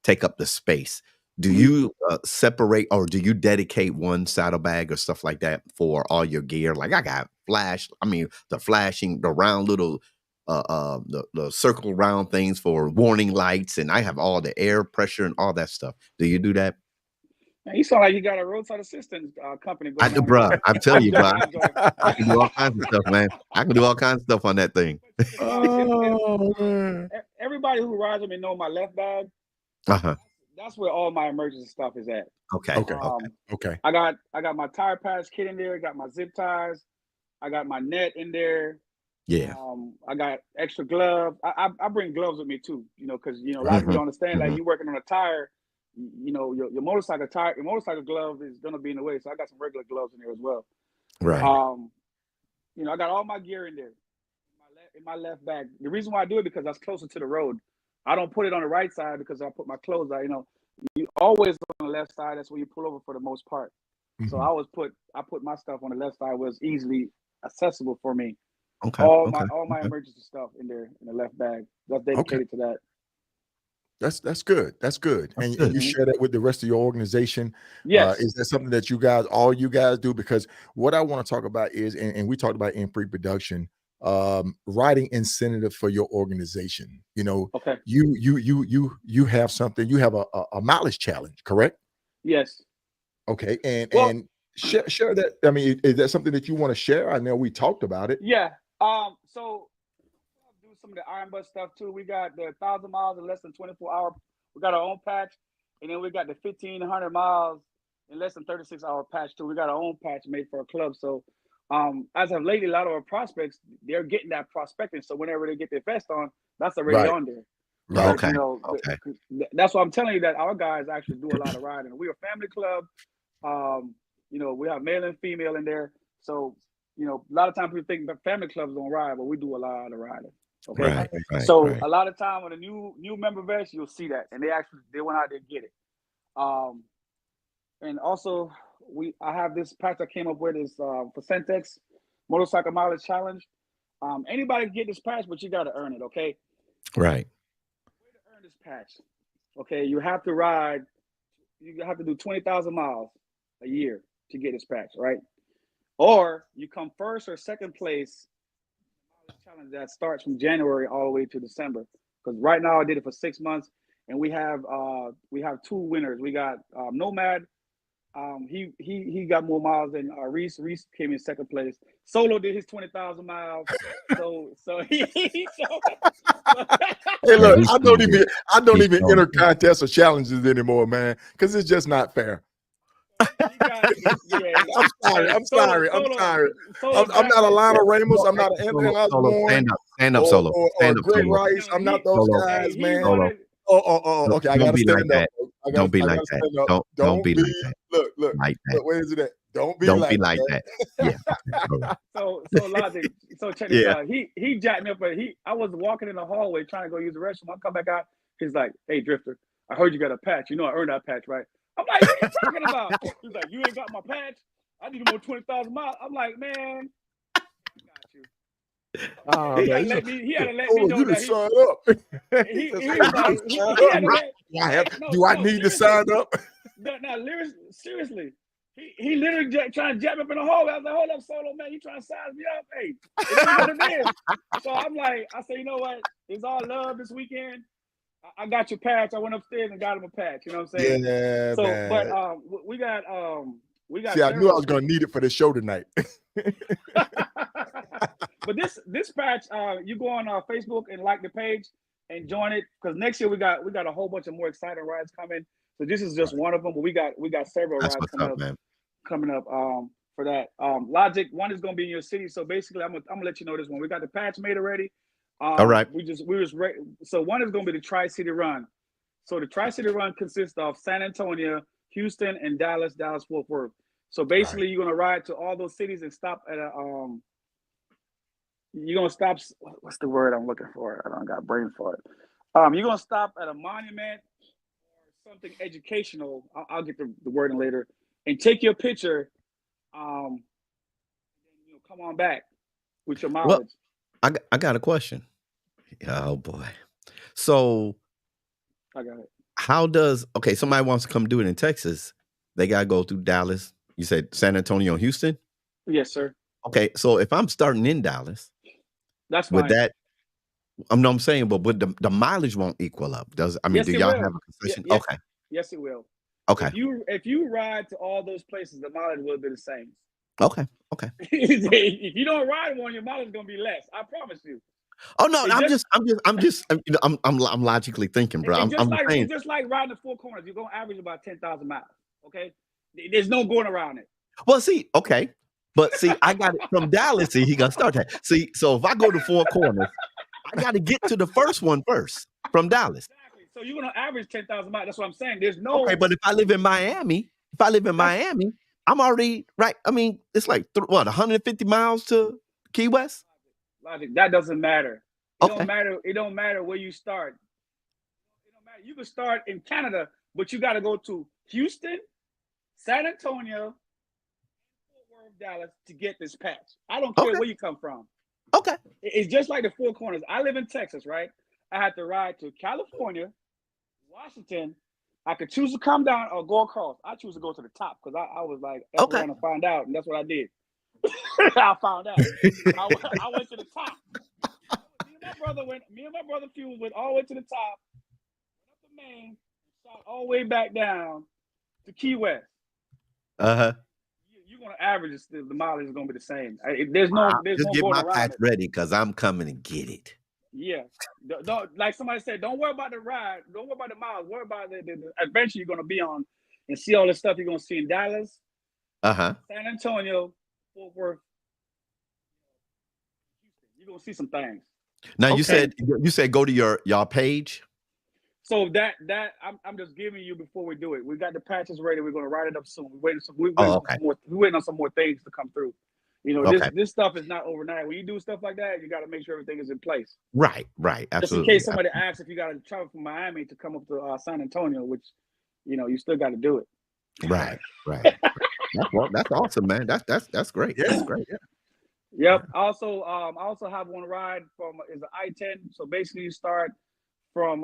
take up the space. Do you separate, or do you dedicate one saddlebag or stuff like that for all your gear? Like I got the flashing, the round little, the circle round things for warning lights, and I have all the air pressure and all that stuff. Do you do that? Man, you sound like you got a roadside assistance company going on. Bro, I'm telling you, bro. I can do all kinds of stuff, man. I can do all kinds of stuff on that thing. Everybody who rides with me know my left bag. That's where all my emergency stuff is at. Okay. I got my tire patch kit in there. I got my zip ties. I got my net in there. Yeah. I got extra gloves. I bring gloves with me too. Because a lot of people don't understand. Like you working on a tire. Your motorcycle tire, your motorcycle glove is gonna be in the way, so I got some regular gloves in there as well. Right. I got all my gear in there in my left bag. The reason why I do it because that's closer to the road. I don't put it on the right side because I put my clothes out. You always on the left side. That's where you pull over for the most part. So I put my stuff on the left side where it's easily accessible for me. Okay. All my emergency stuff in there in the left bag. That's dedicated to that. That's good. That's good. And you share that with the rest of your organization. Yes. Is that something that all you guys do? Because what I want to talk about is, and we talked about in pre-production, writing incentive for your organization. Okay. You have something. You have a mileage challenge, correct? Yes. Okay. And share that. I mean, is that something that you want to share? I know we talked about it. Yeah. So do some of the Iron Bus stuff too. We got the 1,000 miles in less than 24 hours. We got our own patch, and then we got the 1,500 miles in less than 36-hour patch too. We got our own patch made for a club. So, as of lately, a lot of our prospects, they're getting that prospecting. So whenever they get their vest on, that's already on there. Right. Okay. That's why I'm telling you that our guys actually do a lot of riding. We're a family club. We have male and female in there. So, a lot of times people think that family clubs don't ride, but we do a lot of riding. Okay. Right. A lot of time on a new member vest, you'll see that. And they went out there and get it. And also I have this patch I came up with is for Centex Motorcycle Mileage Challenge. Anybody can get this patch, but you gotta earn it, okay? Right. The way to earn this patch, okay, you have to do 20,000 miles a year to get this patch, right? Or you come first or second place challenge that starts from January all the way to December. Because right now I did it for 6 months, and we have 2 winners. We got Nomad. He got more miles than Reese. Reese came in second place. Solo did his 20,000 miles. So he hey, look, I don't even enter contests or challenges anymore, man, because it's just not fair. I'm sorry. I'm not a Lionel Ramos. I'm not an Anthony Osborne. Stand up, Solo. Or Greg Rice. I'm not those guys, man. Okay. I gotta stand up. Don't be like that. Don't be like that. Look. Where is it at? Don't be like that. Yeah. So Logic. So check this out. He jacked me up, but I was walking in the hallway trying to go use the restroom. I come back out. He's like, "Hey, Drifter, I heard you got a patch. I earned that patch, right?" I'm like, "What are you talking about?" He's like, "You ain't got my patch. I need more 20,000 miles." I'm like, "Man, I got you." He had to let me know that do I need to sign up? No, seriously. He literally trying to jab up in the hallway. I was like, "Hold up, Solo, man, you trying to size me up? Hey, it is what it is." So I'm like, I say, you know what? It's all love this weekend. I got your patch. I went upstairs and got him a patch. You know what I'm saying? Yeah, so, man. But we got. See, I knew I was gonna need it for the show tonight. But this patch, you go on Facebook and like the page and join it, because next year we got a whole bunch of more exciting rides coming. So this is just one of them, but we got several rides coming up for that. Logic, one is gonna be in your city. So basically, I'm gonna let you know this one. We got the patch made already. All right. So one is gonna be the Tri-City Run. So the Tri-City Run consists of San Antonio, Houston, and Dallas, Fort Worth. So basically, you're gonna ride to all those cities and stop at a You're gonna stop. What's the word I'm looking for? I don't got brain for it. You're gonna stop at a monument or something educational. I'll get the wording later, and take your picture. Come on back with your mileage. Well, I got a question. Oh boy. So I got it. How does somebody wants to come do it in Texas? They gotta go through Dallas. You said San Antonio, Houston? Yes, sir. Okay, so if I'm starting in Dallas, that's fine. With that, I'm saying, but the mileage won't equal up. Do y'all have a concession? Yes, okay. Yes, it will. Okay. If you ride to all those places, the mileage will be the same. Okay. If you don't ride one, your mileage is gonna be less. I promise you. Oh no, I'm logically thinking, bro. It's just like riding the Four Corners. You're gonna average about 10,000 miles. Okay, there's no going around it. Well, but I got it from Dallas. He got to start that. So if I go to Four Corners, I got to get to the first one first from Dallas. Exactly. So you're gonna average 10,000 miles. That's what I'm saying. There's no. Okay, but if I live in Miami, I'm already right. I mean, it's like 150 miles to Key West. Logic. That doesn't matter. It don't matter where you start. It don't matter. You can start in Canada, but you got to go to Houston, San Antonio, Fort Worth, Dallas to get this patch. I don't care where you come from. Okay. It's just like the Four Corners. I live in Texas, right? I had to ride to California, Washington. I could choose to come down or go across. I choose to go to the top because I was like, that's what I'm going to find out. And that's what I did. I found out. I went to the top. Me and my brother Fuse went all the way to the top, went up the main, shot all the way back down to Key West. You're gonna average the mileage is gonna be the same. There's no get going my around patch it. ready because I'm coming to get it. Yeah, don't, like somebody said, don't worry about the ride, don't worry about the miles, worry about the adventure you're gonna be on and see all the stuff you're gonna see in Dallas, San Antonio, Fort Worth. You're gonna see some things. Now you said go to y'all page. So that I'm just giving you before we do it. We got the patches ready. We're gonna write it up soon. We're waiting on some more things to come through. This stuff is not overnight. When you do stuff like that, you got to make sure everything is in place. Right. Absolutely. Just in case somebody asks if you got to travel from Miami to come up to San Antonio, which you still got to do it. Right. That's awesome, man. That's great. Yeah. That's great. Yeah. Yep. Also, I also have one ride from is the I-10. So basically, you start from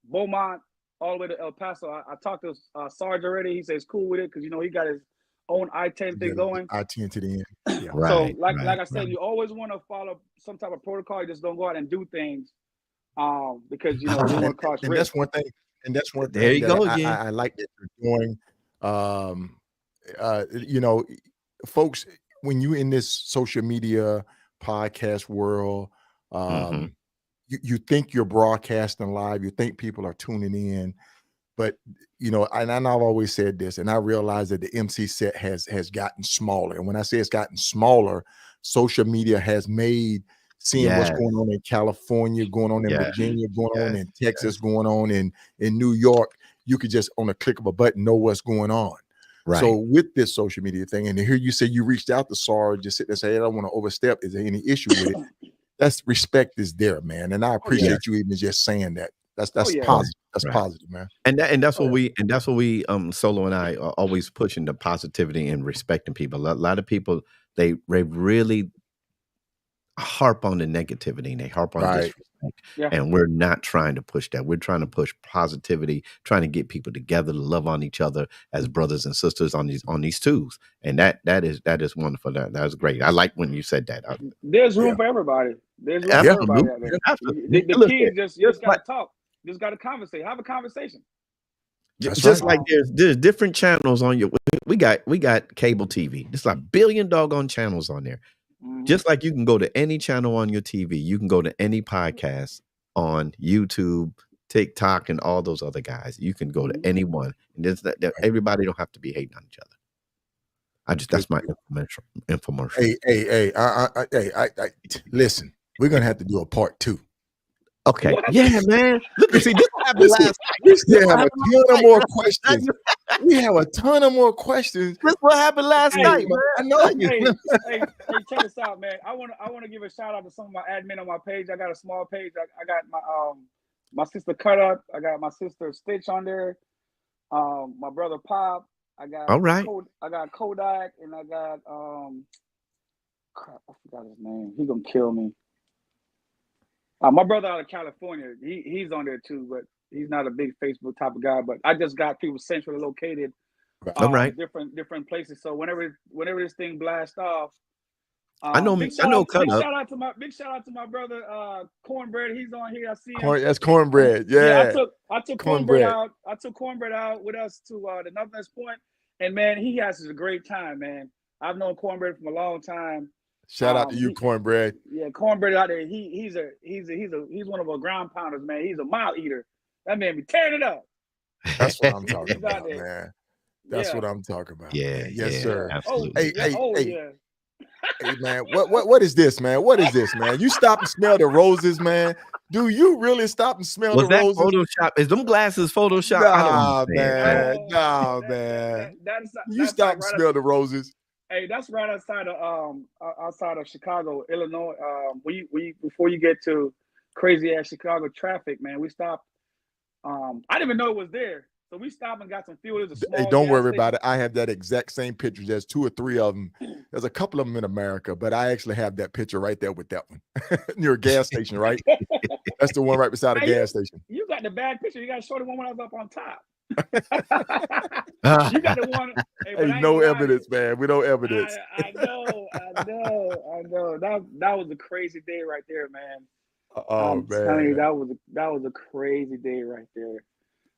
Beaumont all the way to El Paso. I talked to Sarge already. He says cool with it because he got his own I-10 thing going. I-10 to the end. Yeah. So like I said, you always want to follow some type of protocol. You just don't go out and do things because you don't want to cause risk. And that's one thing. There you go again. I like that you're doing. Folks, when you in this social media podcast world, you think you're broadcasting live, you think people are tuning in, but and I've always said this, and I realize that the MC set has gotten smaller. And when I say it's gotten smaller, social media has made seeing what's going on in California, going on in Virginia, going on in Texas, going on in New York. You could just on a click of a button know what's going on. Right. So with this social media thing, and here you say you reached out to Sarge, just sit there and say, I don't want to overstep. Is there any issue with it? That's respect is there, man. And I appreciate you even just saying that. That's positive. That's positive, man. And that's what we Solo and I are always pushing the positivity and respecting people. A lot of people, they really harp on the negativity and they harp on disrespect. Yeah. And we're not trying to push that. We're trying to push positivity, trying to get people together to love on each other as brothers and sisters on these twos. And that is wonderful. That's great. I like when you said that. There's room for everybody. There's room for everybody out there. The key is just gotta talk. Just gotta conversate. Have a conversation. Just like there's different channels on we got cable TV. There's like 1 billion doggone channels on there. Mm-hmm. Just like you can go to any channel on your TV, you can go to any podcast on YouTube, TikTok, and all those other guys. You can go to anyone, and everybody don't have to be hating on each other. That's my infomercial. Hey, listen, we're gonna have to do a part 2. Okay. Yeah, man. Look, see, this happened last night. We still have a ton of more questions. We have a ton of more questions. This what happened last night, man. I know. Hey, check this out, man. I want to give a shout out to some of my admin on my page. I got a small page. I got my sister Cut Up. I got my sister Stitch on there. my brother Pop. I got I got Kodak, and I got crap, I forgot his name. He gonna kill me. My brother out of California, he's on there too, but he's not a big Facebook type of guy. But I just got people centrally located, different places. So whenever this thing blasts off, big shout out to my brother Cornbread. He's on here. I see him. That's Cornbread. Yeah. I took Cornbread out. I took Cornbread out with us to the Nothing's Point, and man, he has a great time, man. I've known Cornbread from a long time. Shout out to you, Cornbread. Yeah, Cornbread out there. He's one of our ground pounders, man. He's a mile eater. That man be tearing it up. That's what I'm talking about, man. That's what I'm talking about. Yeah, yes, sir. Absolutely. Hey, man, what is this, man? What is this, man? You stop and smell the roses, man. Do you really stop and smell the roses? Photoshop? Is them glasses Photoshop? Nah, man. You stop and smell the roses. Hey, that's right outside of Chicago, Illinois. Before you get to crazy ass Chicago traffic, man, we stopped. I didn't even know it was there, so we stopped and got some fuel. Hey, don't worry about it. I have that exact same picture. There's 2 or 3 of them. There's a couple of them in America, but I actually have that picture right there with that one near a gas station, right? That's the one right beside a gas station. You got the bad picture. You got to show the one when I was up on top. You got the one. Hey, no evidence, man. We don't evidence. I know. That was a crazy day right there, man. Oh, man. Telling you, that was a crazy day right there.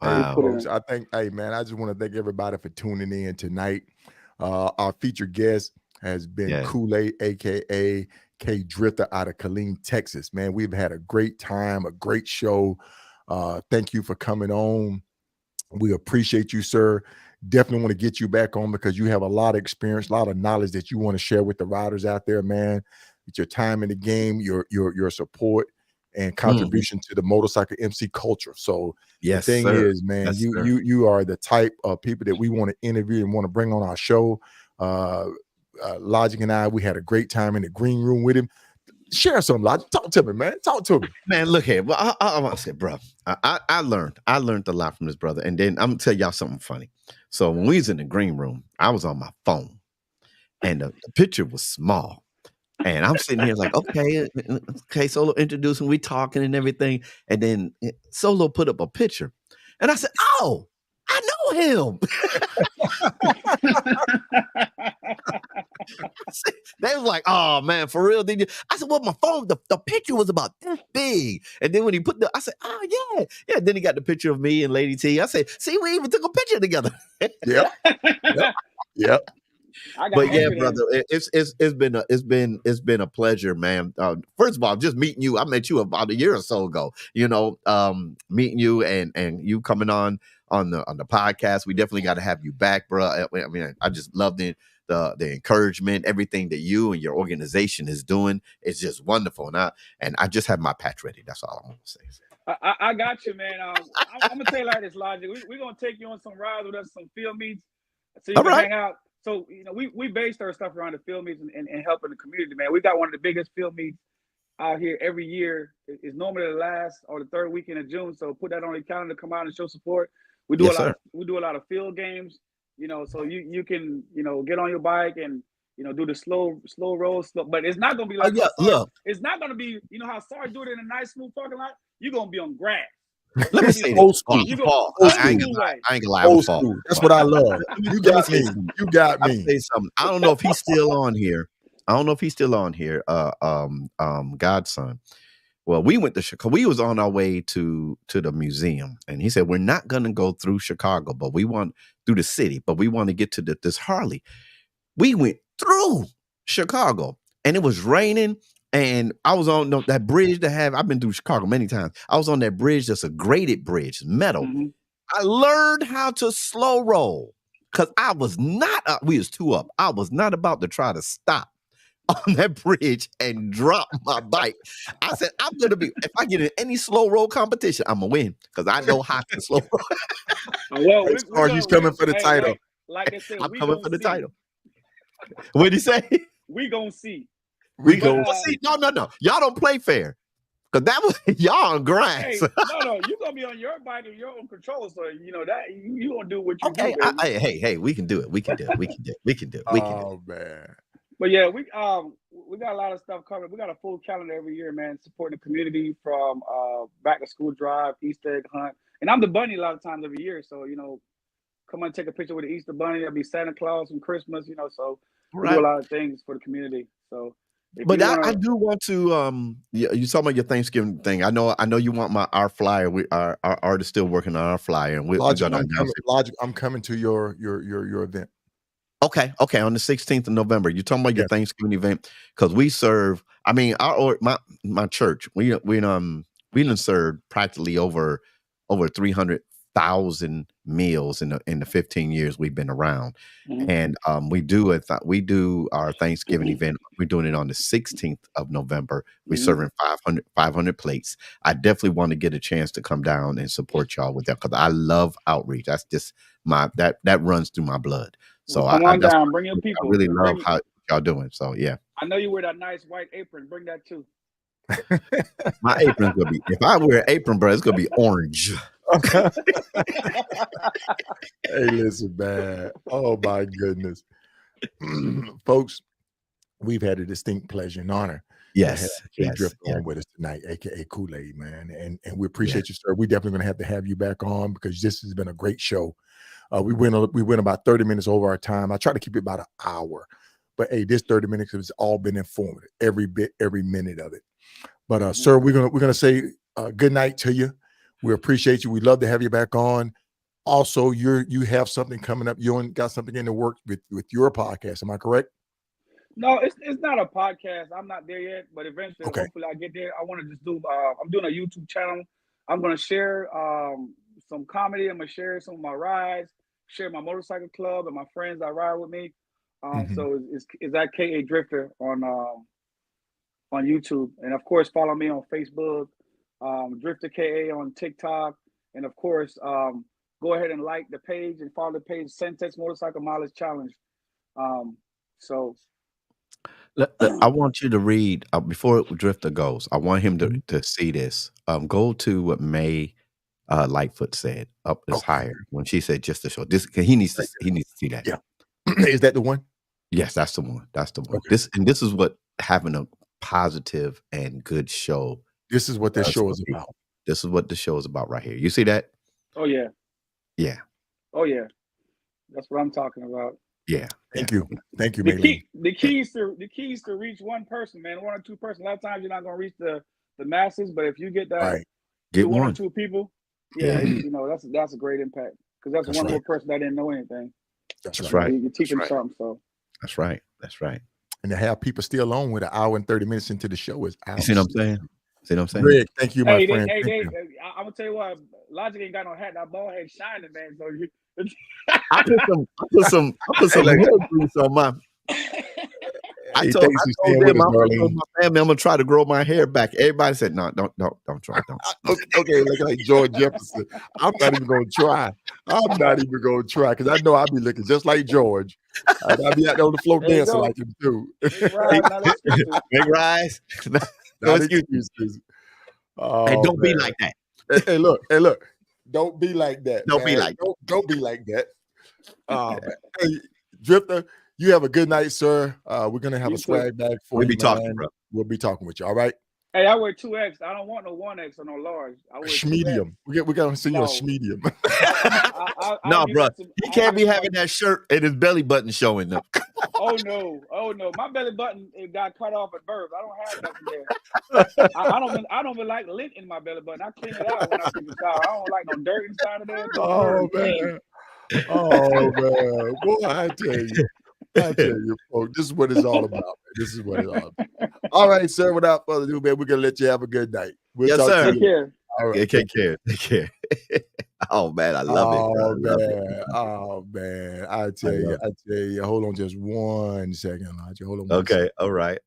Wow. Folks, I just want to thank everybody for tuning in tonight. Our featured guest has been Kool-Aid, aka KA Drifta, out of Killeen, Texas. Man, we've had a great time, a great show. Thank you for coming on. We appreciate you, sir. Definitely want to get you back on because you have a lot of experience, a lot of knowledge that you want to share with the riders out there, man. With your time in the game, your support and contribution to the motorcycle MC culture. So the thing is, man, you are the type of people that we want to interview and want to bring on our show. Logic and I, we had a great time in the green room with him. Share some, Logic. Talk to me, man. Talk to me. Man, look here. Well, I want to say, bro, I learned a lot from this brother. And then I'm going to tell y'all something funny. So when we was in the green room, I was on my phone and the picture was small. And I'm sitting here like, okay, Solo introducing, we talking and everything. And then Solo put up a picture. And I said, oh, I know him. They was like, oh man, for real? Did you? I said, well, my phone, the picture was about this big. And then when he put I said, oh yeah. Then he got the picture of me and Lady T. I said, see, we even took a picture together. Yep. But yeah, brother, it's been a pleasure, man. First of all, just meeting you. I met you about a year or so ago. Meeting you and you coming on the podcast. We definitely got to have you back, bro. I mean, I just love the encouragement, everything that you and your organization is doing. It's just wonderful, and I just have my patch ready. That's all I'm gonna say. I got you, man. I'm gonna tell you like this, Logic. We're gonna take you on some rides with us, some field meets, so you can hang out. So, we based our stuff around the field meets and helping the community, man. We got one of the biggest field meets out here every year. It's normally the last or the third weekend of June. So put that on your calendar, come out and show support. We do a lot of field games, so you can, get on your bike and, do the slow roll, but it's not going to be like, it's not going to be, how Sarge do it in a nice smooth parking lot. You're going to be on grass. Let me say old school. I ain't gonna lie. Old school. That's what I love. You got me. I'll say something. I don't know if he's still on here. Godson. Well, we went to Chicago. We was on our way to the museum, and he said we're not gonna go through Chicago, but we want through the city, but we want to get to this Harley. We went through Chicago, and it was raining. And I was on that bridge I've been through Chicago many times. I was on that bridge. That's a graded bridge, metal. Mm-hmm. I learned how to slow roll because I was not, we was 2 up. I was not about to try to stop on that bridge and drop my bike. I said, I'm going to be, if I get in any slow roll competition, I'm going to win because I know how to slow roll. Well, he's coming for the title. Like I said, I'm coming for the title. What did he say? We going to see. We go see. No. Y'all don't play fair. Cause that was y'all on grass. Hey, no, you're gonna be on your bike and your own control, so that you gonna do what you do. Hey, we can do it. We can do it. Oh man. But yeah, we got a lot of stuff coming. We got a full calendar every year, man, supporting the community from back to school drive, Easter egg hunt. And I'm the bunny a lot of times every year. So, come on, take a picture with the Easter bunny. There'll be Santa Claus and Christmas, so we do a lot of things for the community. So but I do want to you talking about your Thanksgiving thing. I know you want our flyer. Our artist still working on our flyer, and I'm coming to your event. Okay. On the 16th of November, you're talking about your Thanksgiving event because we serve. I mean, my church, we done served practically over 300,000 meals in the 15 years we've been around, and we do our Thanksgiving event. We're doing it on the 16th of November. We're serving 500 plates. I definitely want to get a chance to come down and support y'all with that because I love outreach. That's just that runs through my blood. So come on down, bring your people. I really love how y'all doing. So yeah. I know you wear that nice white apron. Bring that too. My apron's gonna be. If I wear an apron, bro, it's gonna be orange. Hey, listen, man. Oh my goodness, folks, we've had a distinct pleasure and honor. Yes, KA Drifta on with us tonight, aka Kool-Aid, man, and we appreciate you, sir. We definitely gonna have to have you back on because this has been a great show. We went about 30 minutes over our time. I try to keep it about an hour, but hey, this 30 minutes has all been informative, every minute of it. But sir, we're gonna say good night to you. We appreciate you. We love to have you back on. Also, you have something coming up. You got something in the works with your podcast. Am I correct? No, it's not a podcast. I'm not there yet, but eventually, hopefully, I get there. I want to just do. I'm doing a YouTube channel. I'm going to share some comedy. I'm going to share some of my rides. Share my motorcycle club and my friends that ride with me. So it's at KA Drifta on YouTube, and of course follow me on Facebook, Drifta KA on TikTok, and of course go ahead and like the page and follow the page Centex Motorcycle Mileage Challenge. So I want you to read before Drifta goes. I want him to see this. Go to what May Lightfoot said up is higher when she said just to show this. He needs to see that. Yeah, is that the one? Yes, that's the one. That's the one. Okay. This is what having a positive and good show. This is what this show is about. This is what the show is about right here. You see that? Oh yeah. Yeah. Oh yeah. That's what I'm talking about. Yeah. Thank you. Thank you, the keys to reach one person, man, one or two person. A lot of times you're not gonna reach the masses, but if you get that get one or two people, that's a great impact. Because that's one more person that didn't know anything. That's right. You teach them something. So that's right. And to have people still on with an hour and 30 minutes into the show is you see what I'm saying? See what I'm saying? Greg, thank you, my friend. I'm gonna tell you what, Logic ain't got no hat. That bald head shining, man. So I put some hair grease on my. I told them, I'm gonna try to grow my hair back. Everybody said, no, don't try. Okay, like George Jefferson. I'm not even gonna try. Because I know I'll be looking just like George. I'll be out there on the floor dancing like him too. Big rise. No excuses. Hey, don't be like that. Hey, look. Don't be like that. Don't be like that. Hey, Drifta, you have a good night, sir. We're gonna have a swag bag for you. We'll be talking with you. All right. Hey, I wear 2X. I don't want no 1X or no large. I wear medium. We gotta see you a medium. No, bro. He can't be having that shirt and his belly button showing up. Oh no. My belly button got cut off at birth. I don't have nothing there. I don't even like lint in my belly button. I clean it out when I take a shower. I don't like no dirt inside of there. Oh man. Boy, I tell you, folks, this is what it's all about. All right, sir. Without further ado, man, we're gonna let you have a good night. Yes, sir. Take care. All right. Take care. Oh man, I love it. Oh man. I tell you. Hold on just 1 second, Elijah. Hold on. Okay. All right.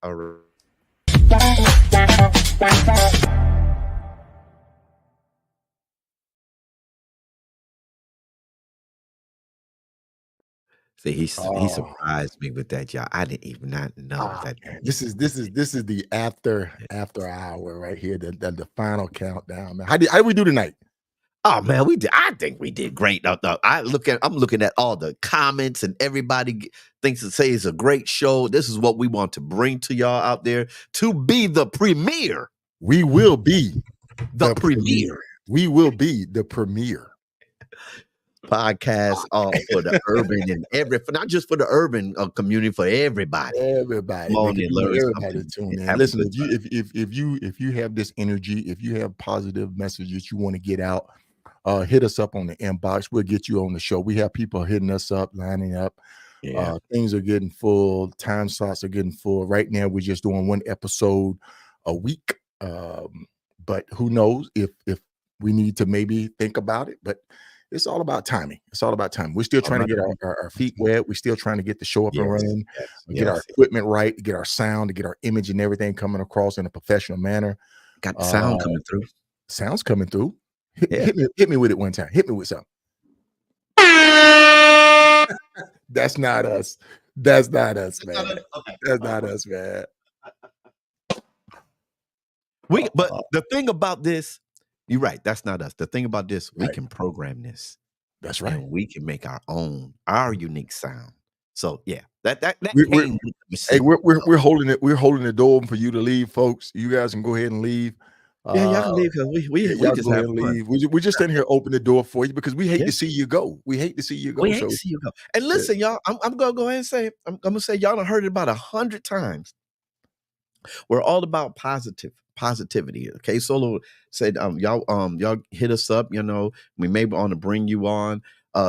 See, he surprised me with that, y'all. I didn't even not know that. This is the after hour right here, the final countdown, man. How did we do tonight? Oh man, we did. I think we did great. I'm looking at all the comments, and everybody thinks to say it's a great show. This is what we want to bring to y'all out there to be the premiere. We will be the premiere. We will be the premiere podcast for the urban and not just for the urban community, for everybody. Everybody tune in. Listen, if you have this energy, if you have positive messages you want to get out, hit us up on the inbox. We'll get you on the show. We have people hitting us up, lining up. Yeah. Things are getting full. Time slots are getting full. Right now, we're just doing one episode a week. But who knows if we need to maybe think about it. But it's all about timing. It's all about time. We're still trying to get our feet wet. We're still trying to get the show up and running, get our equipment right, get our sound, to get our image and everything coming across in a professional manner. Got the sound coming through. Sound's coming through. Hit me with it one time. Hit me with something. That's not us. That's not us, man. That's not us, man. But the thing about this, you're right. That's not us. The thing about this, we can program this. That's right. And we can make our unique sound. So yeah, we're holding it. We're holding the door open for you to leave, folks. You guys can go ahead and leave. Yeah, y'all can leave because we just have leave. We're just in here open the door for you because we hate to see you go. We hate to see you go. We hate to see you go. And listen, y'all, I'm gonna go ahead and say, I'm gonna say, y'all done heard it about 100 times. We're all about positivity. Okay, Solo said, y'all hit us up. You know, we may want to bring you on.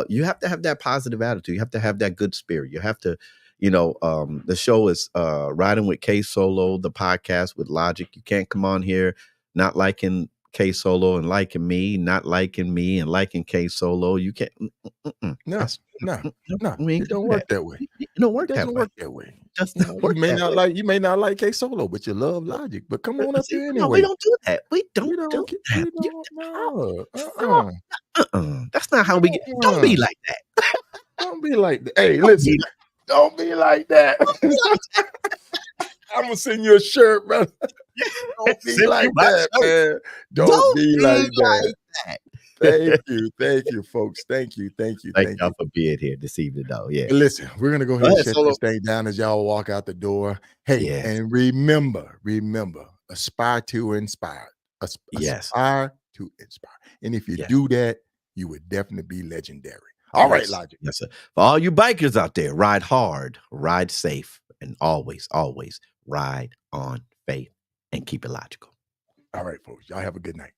You have to have that positive attitude. You have to have that good spirit. You have to, the show is Riding with KSolo, the podcast with Logic. You can't come on here not liking KSolo and liking me, not liking me and liking KSolo. You can't. No. It don't work that way. It don't work that way. You may not like KSolo, but you love Logic. But come on up here anyway. No, we don't do that. We don't do that. That's not how we get. Don't be like that. Don't be like that. Hey, listen. Don't be like that. I'm gonna send you a shirt, brother. Don't be like that, man. Don't be like that. Thank you, folks. Thank you y'all for being here this evening, though. Yeah. Listen, we're gonna go ahead and shut this thing down as y'all walk out the door. Hey, and remember, aspire to inspire. Aspire to inspire. And if you do that, you would definitely be legendary. All right, Logic. Yes, sir. For all you bikers out there, ride hard, ride safe, and always ride on faith and keep it logical. All right, folks. Y'all have a good night.